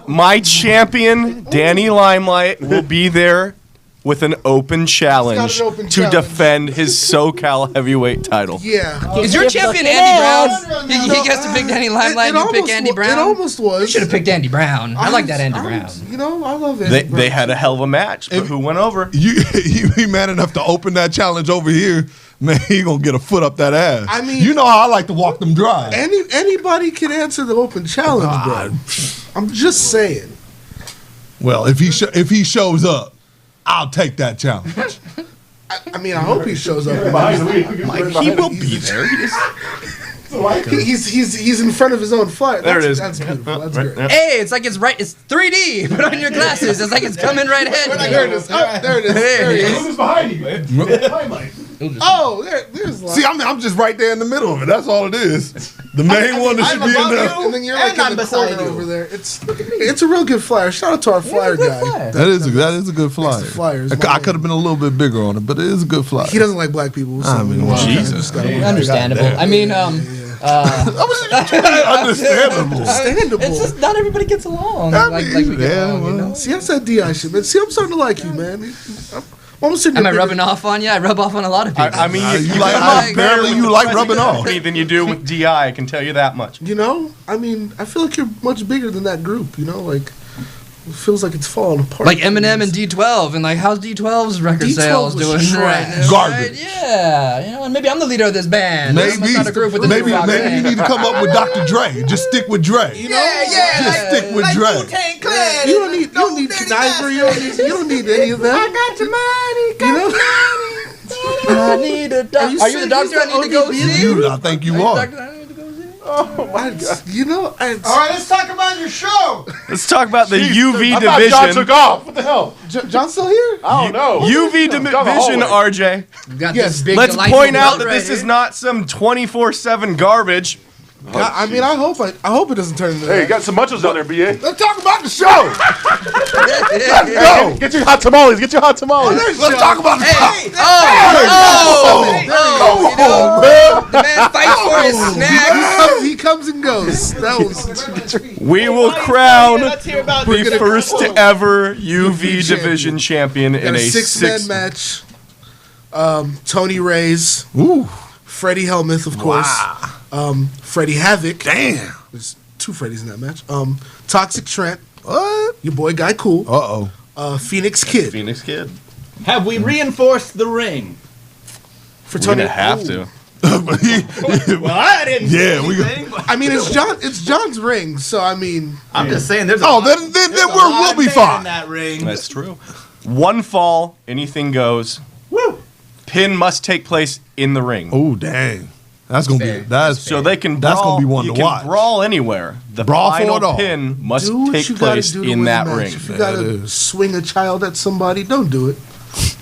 My champion, Danny Limelight, will be there with an open challenge open to challenge. defend his SoCal heavyweight title. Yeah. Is your champion Andy Brown? He gets to pick Danny Limelight. You pick Andy Brown. It almost was. You should have picked Andy Brown. I like that Andy Brown. You know, I love Andy Brown. They had a hell of a match, but who went over? You be man enough to open that challenge over here, man, he gonna get a foot up that ass. I mean- you know how I like to walk them dry. Anybody can answer the open challenge, bro. I'm just saying. Well, if he shows up, I'll take that challenge. I mean, I hope he shows up. He will be there. He's in front of his own flight. There it is. That's beautiful. That's great. Hey, it's like it's right. It's 3D. Put on your glasses. It's like it's coming right ahead. There it is. Oh, there it is. There he is. Who's behind you? Oh, there's See, I'm just right there in the middle of it. That's all it is. The main one that should be in there. And then you're And like I'm in the beside corner you. over there. It's a real good flyer. Shout out to our flyer guy. That is a good flyer. Flyers, I could have been a little bit bigger on it, but it is a good flyer. He doesn't like black people. So I mean, we Jesus. just gotta- Understandable. I mean, Understandable. Understandable. it's just not everybody gets along. I Like mean, we get yeah, along, you well. know? See, that's that DI shit, man. See, I'm starting to like you, man. I'm sitting Am I there rubbing off on you? I rub off on a lot of people. I mean, You like apparently you like rubbing off. than you do with DI. I can tell you that much. You know, I mean, I feel like you're much bigger than that group. You know, like it feels like it's falling apart. like Eminem and D12, and like how's D12's record D12 sales was doing trash. right now? Garbage. Right? Yeah, you know, and maybe I'm the leader of this band. This Maybe, is not a group with a maybe rock you band. need to come up with Dr. Dre. Just stick with Dre. Just stick with Dre. You don't need Knifer. You don't need any of that. I got your money. I need a doctor. Are you the doctor I need to go see? I think you are. You know, All right, let's talk about your show. Let's talk about the UV I thought John took division. off. What the hell? John's still here? I don't know. UV Down the division, hallway. RJ. We got Yes, this big Let's delightful point out belt that right this is here. not some 24/7 garbage. I mean, I hope it doesn't turn into Hey, you that. got some munchos down there, BA. Let's talk about the show. Go. Get your hot tamales. Get your hot tamales. Let's talk about the show. The man fights for his snacks. He comes and goes. That was We will crown Let's hear about the first ever UV division champion in a a six-man match. Tony Reyes. Freddie Helmuth, of course. Freddie Havoc. Damn. There's two Freddies in that match. Toxic Trent. What? Your boy Guy Cool. Phoenix Kid. Phoenix Kid. Have we reinforced the ring? For We're Tony. gonna have to. Well, I didn't. Yeah, we go. I mean, it's John's ring, so I mean, I'm just saying. There's. Oh, a then there's a we'll lot be of man fine. in that ring. That's true. One fall, anything goes. Woo. Pin must take place in the ring. Oh, dang. That's going to be, So they can brawl. That's gonna be one you to can watch. brawl anywhere. The Brawl for final it all. pin must do what take you gotta place do to in win that the match. ring. If you That gotta is. swing a child at somebody, don't do it.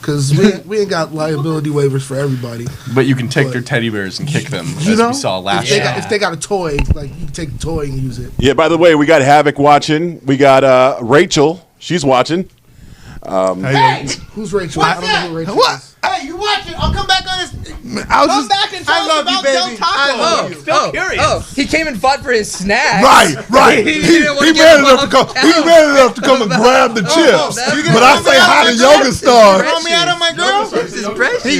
Because we ain't got liability waivers for everybody. But you can take their teddy bears and kick them, You as know, we saw last if they, year. if they got a toy, like you can take the toy and use it. Yeah, by the way, we got Havoc watching. We got Rachel. She's watching. Who's Rachel? I don't know who Rachel What? is. Hey, you watch it. I'll come back on this. I was Come just, back and tell I us love you, about baby. Del Taco. I love I'm still curious. He came and fought for his snacks. right. He He didn't wanna man get enough to come. involved. He man enough to come and grab the chips. that's But I say hi to Yoga Star. Throw me out on my girl. This is precious. Hey,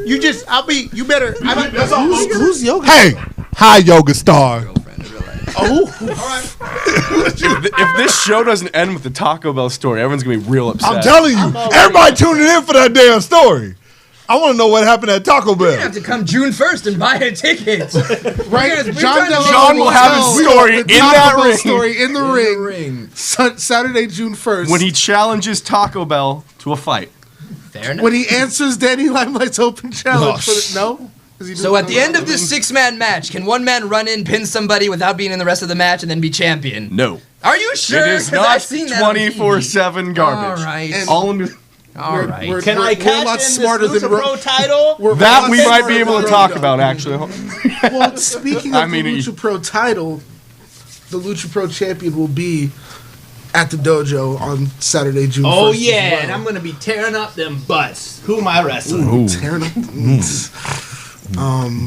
you just. I'll be. You better. Who's Yoga? Hey, hi Yoga Star. If this show doesn't end with the Taco Bell story, everyone's gonna be real upset. I'm telling you, everybody tuning in for that damn story. I want to know what happened at Taco You have Bell. to come June 1st and buy a ticket. Right, We're John trying to- John will have his story in that ring. Story in the ring. Saturday, June 1st. When he challenges Taco Bell to a fight. Fair enough. When he answers Danny Limelight's open challenge. Oh, No? Is he So doing at the that? end of this six-man match, can one man run in, pin somebody without being in the rest of the match, and then be champion? No. Are you sure? It is 'Cause not I've seen that on TV. 24/7 garbage. All right. And- All in, All right. we're- Can I we're a cash lot in this smarter than Lucha Ro- Pro title? we're a that lot we might smarter be able than to talk Rondo. about, actually. Well, speaking of I mean, the Lucha Pro title, the Lucha Pro champion will be at the dojo on Saturday, June 1st. Oh as yeah, well. and I'm gonna be tearing up them butts. Who am I wrestling? Tearing up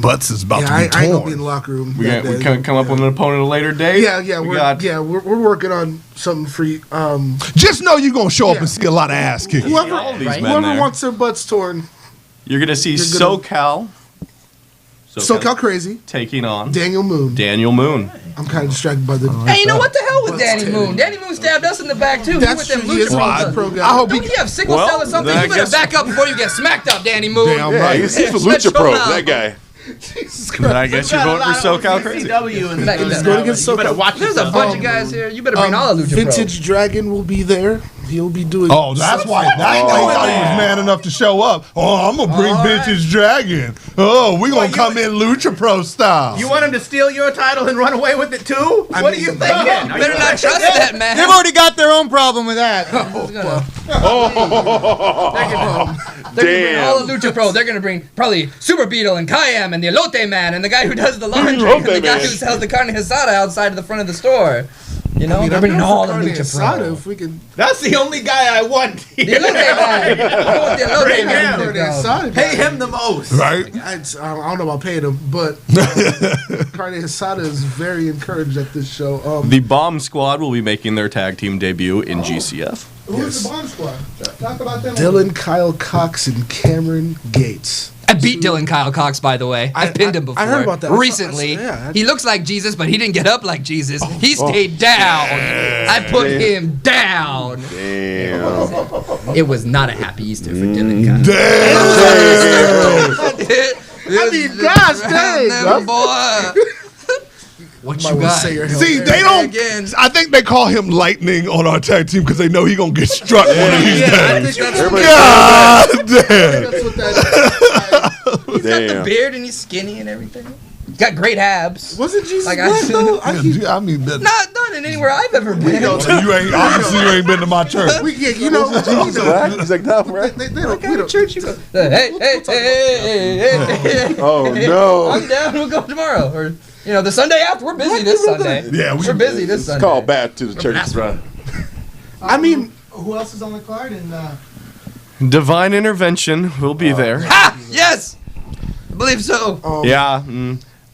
Butts is about yeah, to I be ain't gonna be in torn. the locker room. We that can day. come up with an opponent at a later date. We're working on something for you. Just know you're gonna show up and see a lot of ass kicking. Whoever, All these men whoever there. wants their butts torn, You're gonna see You're gonna- SoCal. SoCal Crazy, taking on Daniel Moon. Daniel Moon. I'm kind of distracted by the. Hey, you know what the hell with Danny Moon? Danny Moon stabbed us in the back too. That's He with true. He them is a Lucha Lucha Pro Bros. guy. I hope Don't he. you have sickle Well, cell or something? then I You better guess- back up before you get smacked up, Danny Moon. Damn Yeah, right. he's the Shut Lucha your Pro. mouth. That guy. Then I guess you're voting for SoCal Crazy. CCW and Back it down. Going against you better SoCal. watch There's a yourself. bunch of guys here. You better bring all the Lucha Pro. Vintage Dragon will be there. He'll be doing. Oh, that's why. That's why he thought he was man enough to show up. Oh, I'm gonna bring Vintage Dragon. Oh, we gonna come in Lucha Pro style. You want him to steal your title and run away with it too? What are you thinking? Are Better you not trust that man. They've already got their own problem with that. They're gonna bring all Damn. the Lucha Pro. They're gonna bring probably Super Beetle and Kayam and the Elote Man and the guy who does the laundry and Elote the guy Man. who sells the carne asada outside of the front of the store. You know, they're bringing all the Lucha Pro. If we can. That's the only guy I want The here. Elote Man. You know what the Elote Bring Man him. is called. Pay him the most. Right? I don't know about paying him, but Carne Asada is very encouraged at this show. The Bomb Squad will be making their tag team debut in GCF. Who's the Bomb Squad? Talk about them. Dylan, Kyle Cox, and Cameron Gates. I beat Dylan Kyle Cox, by the way. I've pinned him before. I heard about that. Recently. He looks like Jesus, but he didn't get up like Jesus. He stayed down. I put him down. Damn. It was not a happy Easter for Dylan Kyle. I mean, gosh dang. Boy. What Might you wanna got? say your Hail See, Mary. they don't. Again. I think they call him Lightning on our tag team because they know he gonna get struck one of these Yeah, I days. think that's Everybody- God damn. what that is. He's got the Damn. beard and he's skinny and everything. He's got great abs. Wasn't Jesus Like black though? I mean, Not in anywhere I've ever been. you ain't obviously you ain't been to my church. You know, He's like, no, right? they don't. We don't. Church, you go. Hey. Oh, no. I'm down. We'll go tomorrow, or the Sunday after. We're busy this Sunday. Yeah, we're busy this Sunday. Call back to the church, bro. I mean, who else is on the card? And Divine Intervention will be there. Ha! Yes, I believe so. Yeah,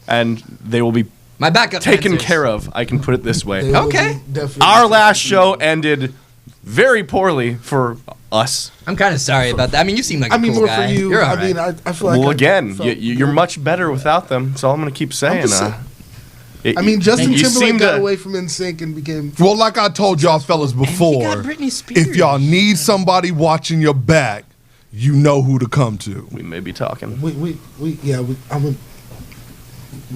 and they will be My backup taken dancers. care of. I can put it this way. they will Okay. be definitely. Our last show ended very poorly for us. I'm kind of sorry about that. I mean, you seem like a I mean, cool more guy. for you. You're all I right. mean, I feel like. Well, I again, felt- you're much better without them. That's all I'm going to keep saying. just saying. I mean, Justin you Timberlake seem got to- away from NSYNC and became. Well, like I told y'all fellas before, Britney Spears. if y'all need somebody watching your back, you know who to come to. We may be talking.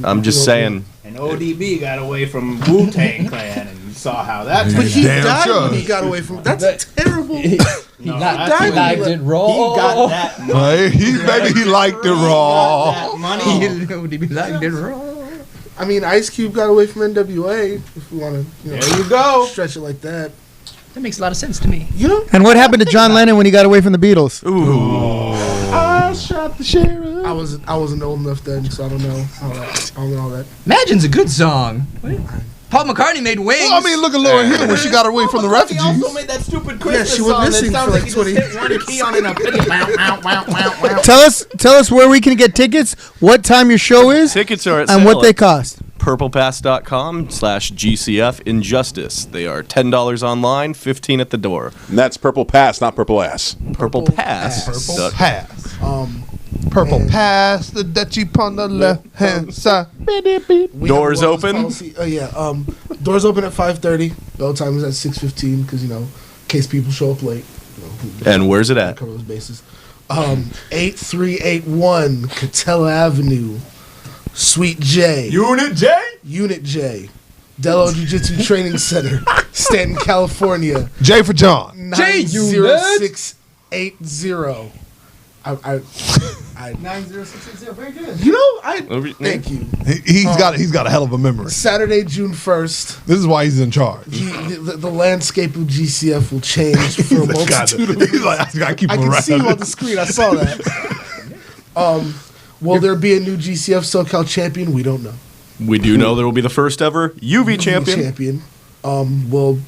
I'm just saying. And ODB got away from Wu-Tang Clan, and you saw how that. But he Damn died sure. when he got away from. That's terrible. He liked it raw. He got that money. Maybe he liked it raw. That money. He liked it raw. I mean, Ice Cube got away from NWA. If we want to, There you go. stretch it like that. That makes a lot of sense to me. You know, what happened to John Lennon when he got away from the Beatles? I shot the sheriff. I wasn't old enough then, so I don't know all that. Imagine's a good song. Paul McCartney made Wings. Well, I mean, look at Lauryn Hill when she got away from the He refugees. also made that stupid Christmas she went song missing that for sounds like like 20 he just hit one key on it and Tell us where we can get tickets, what time your show is, Tickets are at and sale what they at cost. purplepass.com/GCF Injustice. They are $10 online, $15 at the door. And that's Purple Pass, not Purple Ass. Purple Pass. Purple pass. Purple pass. The Dutchie on the left hand side. We Doors have a wellness open? policy. Doors open at 5:30. Bell time is at 6:15 because in case people show up late. And where's it at? Cover those bases. 8381 Catella Avenue, Suite J. Unit J? Unit J. Dello Jiu-Jitsu Training Center, Stanton, California. J for John. 90680. I 90660. Very good. Thank you. He's got a hell of a memory. Saturday, June 1st. This is why he's in charge. The landscape of GCF will change for a multitude of He's like, I gotta keep I him can around. see you on the screen. I saw that. Will there be a new GCF SoCal champion? We don't know. We do know there will be the first ever UV champion. Will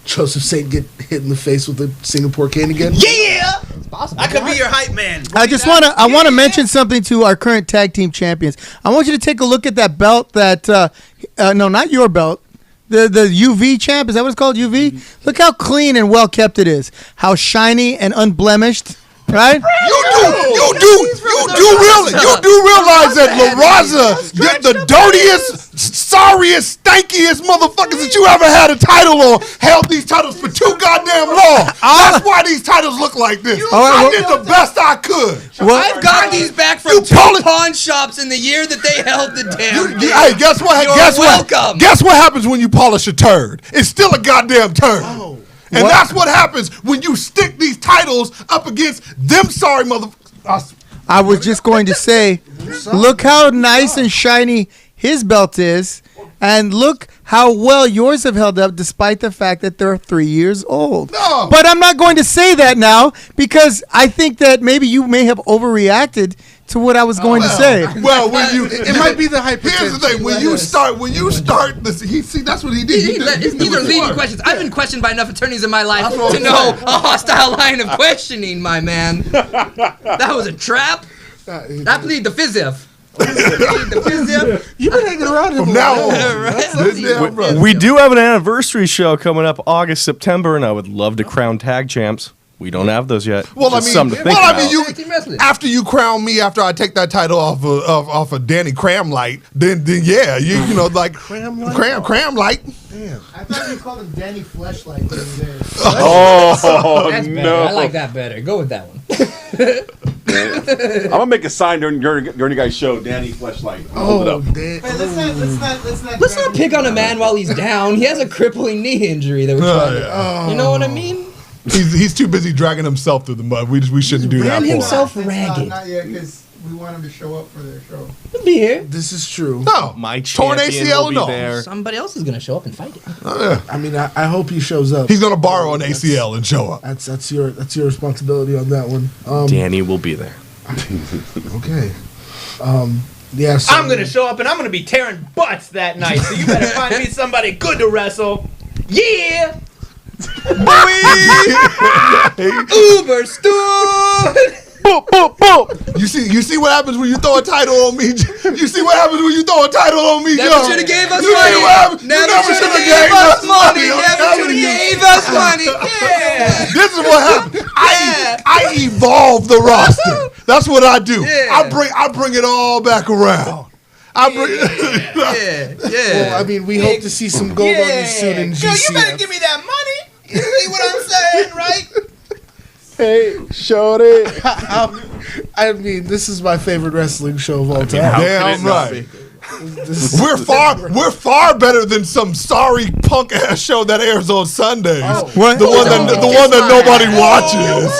Joseph Saint get hit in the face with a Singapore cane again? Yeah! It's possible. I could be your hype man. I want to mention something to our current tag team champions. I want you to take a look at that belt that no, not your belt. The UV champ, is that what it's called? UV? Look how clean and well kept it is. How shiny and unblemished, right? You do realize that La Raza get the dirtiest, sorriest, stankiest motherfuckers that you ever had a title on held these titles for too goddamn long. That's why these titles look like this. I did the best I could. I've got these back from two pawn shops in the year that they held the damn thing. Hey, guess what? You're welcome. Guess what happens when you polish a turd? It's still a goddamn turd. And that's what happens when you stick these titles up against them sorry motherfuckers. I was just going to say, look how nice and shiny his belt is, and look how well yours have held up despite the fact that they're 3 years old. No. But I'm not going to say that now because I think that maybe you may have overreacted to what I was going to say. Well, when you It might be the hypertension. Here's the thing: when you start this, see that's what he did. These are leading questions. I've been questioned by enough attorneys in my life to know a hostile line of questioning, my man. That was a trap. I plead the fizz-if. You've been hanging around him From now on. We do have an anniversary show coming up August, September, and I would love to crown tag champs. We don't have those yet. Well, Just I mean, something to think about. you after you crown me, after I take that title off of Danny Cramlight, then yeah, you know like Cramlight. Damn. I thought you called him Danny Fleshlight the other day. Oh, That's better. no. I like that better. Go with that one. I'm going to make a sign during your guys' show, Danny Fleshlight. Hold it up. damn. Let's not pick on a man while he's down. He has a crippling knee injury that we're trying to. You know what I mean? He's too busy dragging himself through the mud. We shouldn't do that. Ran For him. himself ragged. Not yet, because we want them to show up for their show. He'll be here. This is true. No, My torn champion ACL. will be No, there. Somebody else is gonna show up and fight it. I mean, I hope he shows up. he's gonna borrow an ACL and show up. That's your responsibility on that one. Danny will be there. Okay. Yeah. So, I'm gonna show up and I'm gonna be tearing butts that night. So you better find me somebody good to wrestle. Yeah. Uber stood. Boop, boop, boop. You see what happens when you throw a title on me. You see what happens when you throw a title on me, Never Joe. should have gave us You see money. what happens? You Never should have shoulda gave us money. You Never should have gave us money. Yeah. This is what happens. I evolve the roster. That's what I do. Yeah. I bring it all back around. Yeah. Well, I mean, we hope to see some gold on you soon in Yo, you better GCF. give me that money. You see what I'm saying, right? Hey, shorty. I mean, this is my favorite wrestling show of all time. Damn right. We're far better than some sorry punk ass show that airs on Sundays. The one that nobody watches.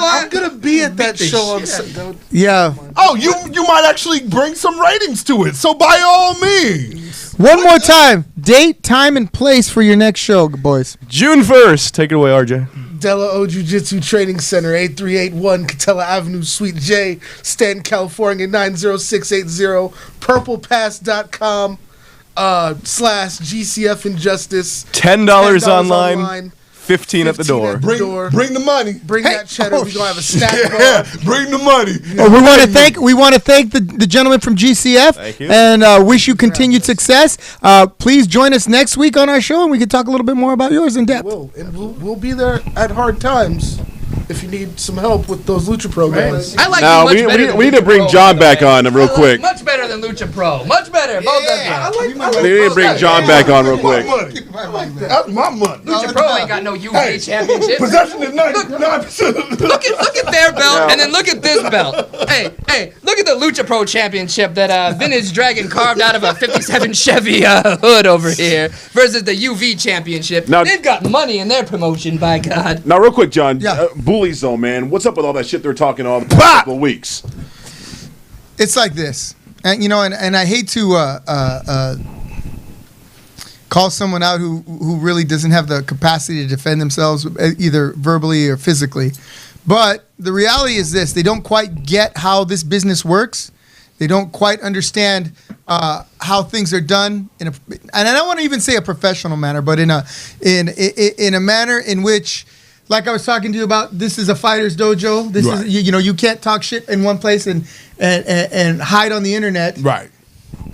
I'm gonna be at that show on Sunday. Yeah. Oh, you might actually bring some ratings to it. So by all means. One more time. Date, time, and place for your next show, boys. June 1st. Take it away, RJ. Della O Jiu-Jitsu Training Center, 8381 Catella Avenue, Suite J, Stanton, California, 90680, purplepass.com /GCF Injustice. $10 online. 15 at the door. Bring the money. Bring that cheddar. We're gonna have a snack Yeah, bar. bring the money. We want to thank the gentleman from GCF. Thank you. And wish you continued success. Please join us next week on our show, and we can talk a little bit more about yours in depth. We'll be there at hard times if you need some help with those Lucha Pro guys. I like Now you much we better than need to Lucha bring Pro, John by the back way. on real I quick. Much better than Lucha Pro. Much better. Both of you. We need to bring John back on real quick. That's my money. Lucha Pro ain't got no UV championship. Possession is 99%. Look at their belt, and then look at this belt. Hey, look at the Lucha Pro Championship that Vintage Dragon carved out of a '57 Chevy hood over here versus the UV Championship. Now- They've got money in their promotion, by God. Now, real quick, John. Yeah. Bully Zone, man. What's up with all that shit they're talking all the past couple of weeks? It's like this, and and I hate to call someone out who really doesn't have the capacity to defend themselves either verbally or physically, but the reality is this: they don't quite get how this business works. They don't quite understand how things are done and I don't want to even say a professional manner, but in a manner in which, like I was talking to you about, this is a fighter's dojo. This Right. is you can't talk shit in one place and hide on the internet. Right.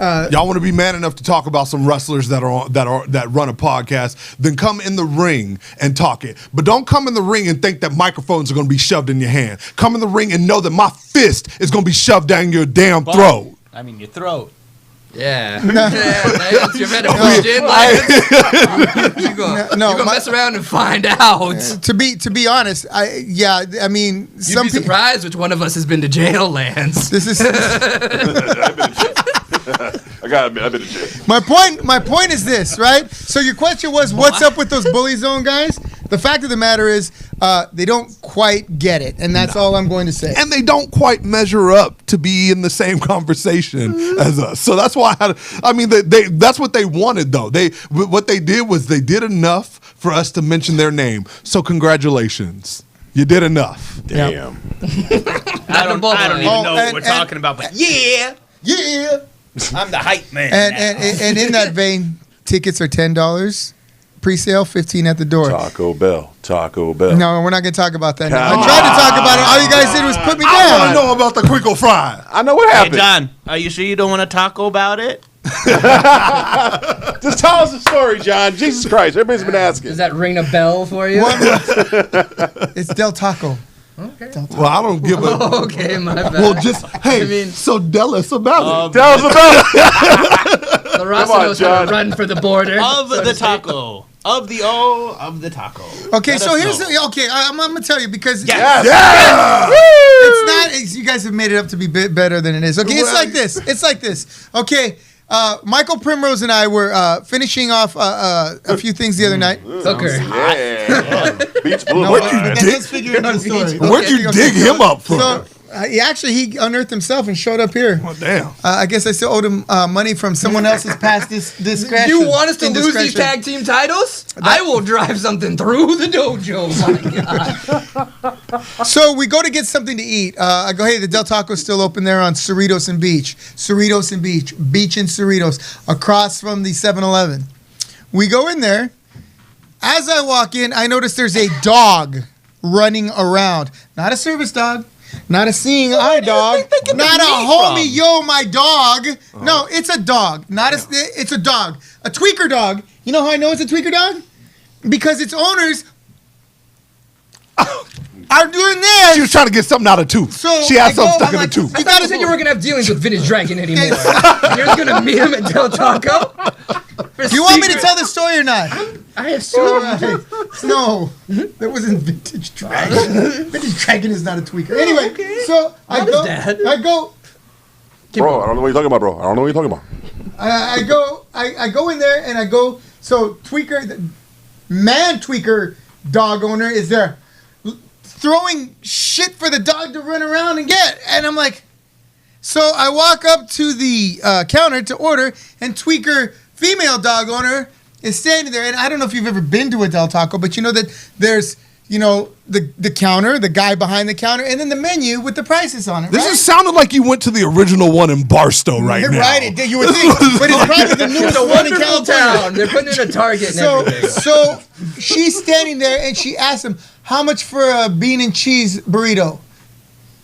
Y'all want to be man enough to talk about some wrestlers that run a podcast, then come in the ring and talk it. But don't come in the ring and think that microphones are going to be shoved in your hand. Come in the ring and know that my fist is going to be shoved down your damn throat. I mean, your throat. Yeah. Lance, you better push in, Lance. You gonna mess around and find out. To be honest, I mean, You'd be surprised which one of us has been to jail, Lance. This is I've been in jail. my point is this, right? So your question was, what's up with those Bully Zone guys? The fact of the matter is, they don't quite get it, and that's all I'm going to say. And they don't quite measure up to be in the same conversation as us. So that's why that's what they wanted, though. What they did was they did enough for us to mention their name. So congratulations. You did enough. Damn. I don't even know what we're and- talking about, but yeah, I'm the hype man. And in that vein, tickets are $10. Pre-sale, $15 at the door. Taco Bell. No, we're not going to talk about that now. I Come tried to talk about it. All you guys did was put me I want to down. know about the Quickle Fry. I know what Hey, happened. John, are you sure you don't want to taco about it? Just tell us the story, John. Jesus Christ. Everybody's been asking. Does that ring a bell for you? It's Del Taco. Well, I don't give a... Okay, my bad. Well, so tell us about it. Tell us about it. La Raza Come on, knows how John. to run for the border. Of the taco. Of the O of the taco. Okay, Let so us here's know. I'm going to tell you because Yes. it's not. You guys have made it up to be better than it is. Okay, it's like this. Okay, Michael Primrose and I were finishing off a few things the other night. Hooker. Yeah. Beats blue. Where'd you dig him up from? He unearthed himself and showed up here. Oh, damn. I guess I still owed him money from someone else's past discretion. You want us to lose these Indiscretion. tag team titles? I will drive something through the dojo. My God. So we go to get something to eat. I go, hey, the Del Taco's still open there on Cerritos and Beach. Cerritos and Beach. Beach and Cerritos. Across from the 7-Eleven. We go in there. As I walk in, I notice there's a dog running around. Not a service dog. Not a seeing eye dog. Not a homie, yo, my dog. No, it's a dog. It's a dog. A tweaker dog. You know how I know it's a tweaker dog? Because its owners are doing this. She was trying to get something out of tooth. So she had I something go, stuck I'm in like, the tooth. I thought you said you weren't gonna have dealings with Vintage Dragon anymore. You're just gonna meet him at Del Taco. Do you want me to tell the story or not? I assume. No, that wasn't Vintage Dragon. Vintage Dragon is not a tweaker. Anyway, so I his dad. go. Bro, I don't know what you're talking about, bro. I don't know what you're talking about. I go in there and I go. So tweaker dog owner is there throwing shit for the dog to run around and get, and I'm like, so I walk up to the counter to order, and tweaker female dog owner is standing there, and I don't know if you've ever been to a Del Taco, but you know that there's, the counter, the guy behind the counter, and then the menu with the prices on it. This right? just sounded like you went to the original one in Barstow right now. Right, you would think, but it's probably the newest It's a one in wonderful California. town. They're putting in a Target and everything. So she's standing there and she asks him, how much for a bean and cheese burrito?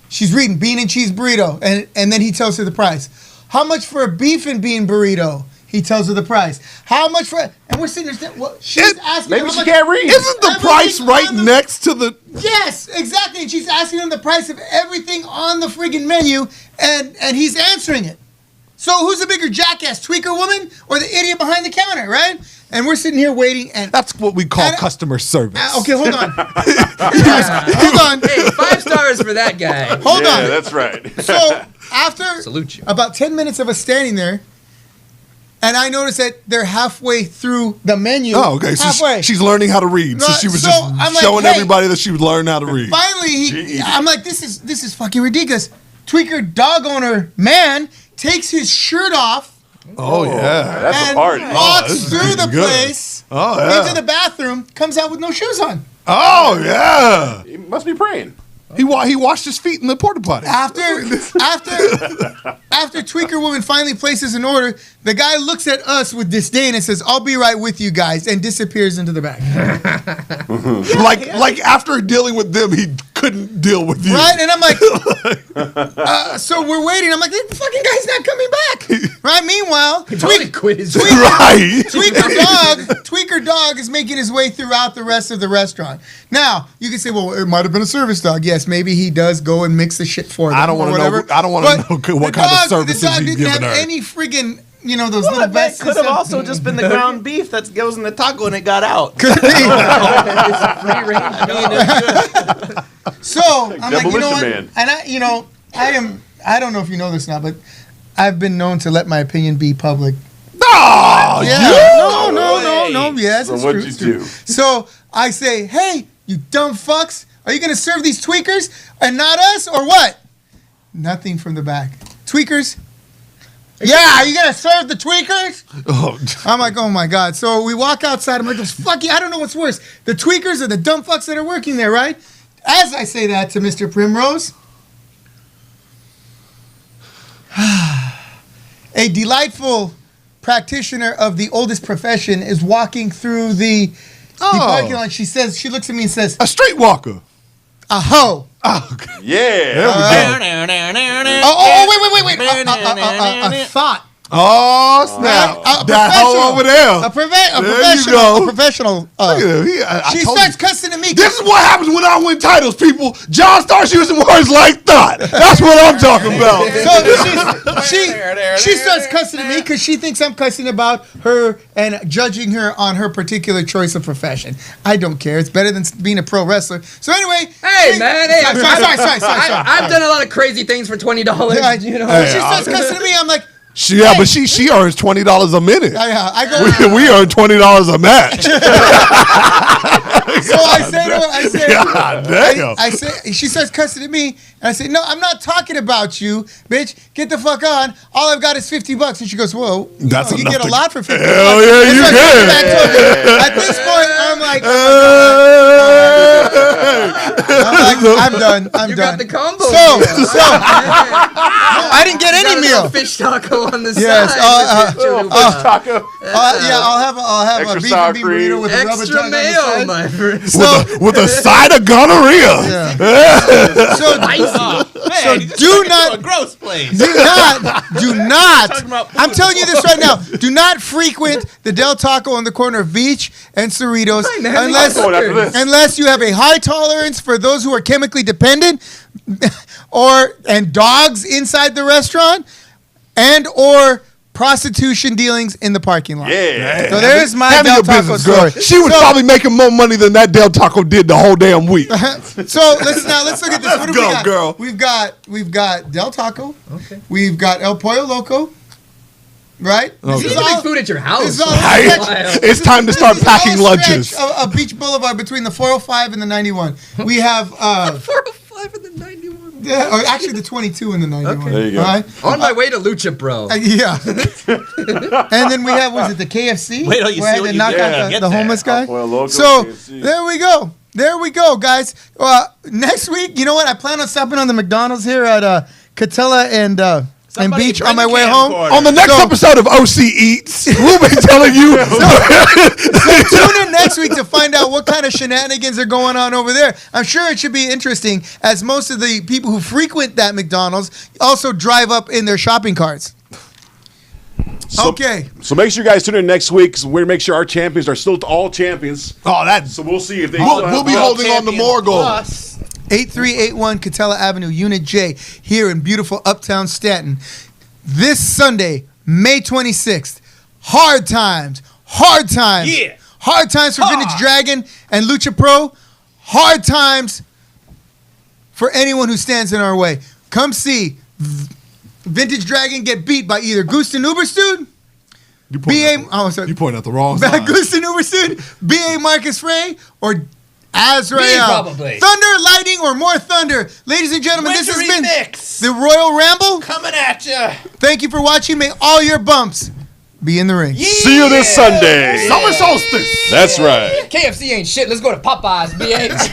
She's reading bean and cheese burrito, and then he tells her the price. How much for a beef and bean burrito? He tells her the price. How much for? And we're sitting there. Well, she's asking. Maybe how she much, can't read. Isn't the price right next to the... Yes, exactly. And she's asking him the price of everything on the friggin' menu, and he's answering it. So who's the bigger jackass, tweaker woman or the idiot behind the counter, right? And we're sitting here waiting, and That's what we call customer service. okay, hold on. Hold on. Hey, 5 stars for that guy. Hold Yeah, on. that's right. So after Salute you. about 10 minutes of us standing there, and I noticed that they're halfway through the menu. Oh, okay. So halfway. she's learning how to read. So No, she was so just I'm like, showing hey. everybody that she would learn how to read. Finally, I'm like, this is fucking ridiculous. Tweaker dog owner man takes his shirt off Oh, yeah. That's and a party. walks this is through the good. place Oh, yeah. into the bathroom, comes out with no shoes on. Oh, yeah. He must be praying. He washed his feet in the porta potty. After Tweaker Woman finally places an order, the guy looks at us with disdain and says, "I'll be right with you guys," and disappears into the back. Like after dealing with them, he couldn't deal with you. Right? And I'm like, so we're waiting. I'm like, this fucking guy's not coming back. Right? Meanwhile, Probably quit his Right. Tweaker Dog is making his way throughout the rest of the restaurant. Now, you can say, well, it might have been a service dog. Yes, maybe he does go and mix the shit for them. I don't want to know. I don't want to know what kind of services the dog he's didn't giving have her. any friggin', those Well, little that vests. could have also just been the ground beef that goes in the taco and it got out. Could be. It's a free range. So I'm like, you know what? Demolition Man. And I don't know if you know this now, but I've been known to let my opinion be public. Oh, Yeah. No. Yes, So it's what'd true, you it's true. do? So I say, hey, you dumb fucks, are you gonna serve these tweakers and not us, or what? Nothing from the back. Tweakers? Yeah, are you gonna serve the tweakers? Oh, I'm like, oh my God. So we walk outside. I'm like, fuck you. I don't know what's worse, the tweakers or the dumb fucks that are working there, right? As I say that to Mr. Primrose, a delightful practitioner of the oldest profession is walking through the parking lot. She looks at me and says, a streetwalker. a hoe. Oh, okay. Yeah. There we go. Wait. A thought. Oh, snap. That hoe over there. A professional. Look at him. I She told starts you. cussing at me. This is what happens when I win titles, people. John starts using words like thought. That's what I'm talking about. So she starts cussing at me because she thinks I'm cussing about her and judging her on her particular choice of profession. I don't care. It's better than being a pro wrestler. So anyway, Hey, man. Hey, sorry. I've done a lot of crazy things for $20. You know. She starts cussing at me. I'm like, But she earns $20 a minute. I go. We earn $20 a match. So I say to her, said, God damn. I said, she starts cussing at me, and I say, no, I'm not talking about you, bitch. Get the fuck on. All I've got is $50. And she goes, whoa, That's you enough get a to- lot for $50. Hell yeah, And you so I can. took it back to her. At this point, I'm like, I'm done. I'm You done. got the combo. So, I didn't get any meal. Fish taco on the Yes, side. Taco. Yeah, I'll have Extra a beef sour and bean cream. burrito with a rubber Extra tongue on the mayo, side. my friend. With a side of gonorrhea. So do not, gross place. do not. I'm telling you this right now. Do not frequent the Del Taco on the corner of Beach and Cerritos unless you have a high tolerance for those who are chemically dependent, and dogs inside the restaurant, or prostitution dealings in the parking lot. Yeah. So there's my Handle Del your Taco business, story. girl. She was probably making more money than that Del Taco did the whole damn week. So let's look at this. What do we go, got? girl. We've got Del Taco. Okay. We've got El Pollo Loco. Right? You need to make food at your house. This is all Right? It's time to start packing lunches. Of Beach Boulevard between the 405 and the 91. We have 405 and the 91. yeah, or actually the 22 and the 91. Okay. There you go. All right? On my way to Lucha Bro. Yeah. And then we have, was it the KFC? Wait till you Where I see had what to you knock get out when you the get homeless there. guy. Well, local So KFC. there we go. There we go, guys. Next week, you know what? I plan on stopping on the McDonald's here at Catella and Somebody Beach bring on my a way home. camcorder. On the next episode of OC Eats, we'll be telling you. Tune in next week to find out what kind of shenanigans are going on over there. I'm sure it should be interesting, as most of the people who frequent that McDonald's also drive up in their shopping carts. Okay. So make sure you guys tune in next week, 'cause we're going to make sure our champions are still all champions. Oh, that's. So we'll see if they. We'll be holding on to more gold. 8381 Catella Avenue, Unit J, here in beautiful Uptown Stanton. This Sunday, May 26th. Hard times. Hard times. Yeah. Hard times for Vintage Dragon and Lucha Pro. Hard times for anyone who stands in our way. Come see Vintage Dragon get beat by either Gusten Uberstüd, You pointing at the wrong side. Gusten Uberstüd, B.A. Marcus Ray, or Azrael. probably. Thunder, lightning, or more thunder. Ladies and gentlemen, this has Wintry been mix. the Royal Ramble. Coming at you. Thank you for watching. May all your bumps be in the ring. See you this Sunday. Summer solstice. That's right. KFC ain't shit. Let's go to Popeyes, BH.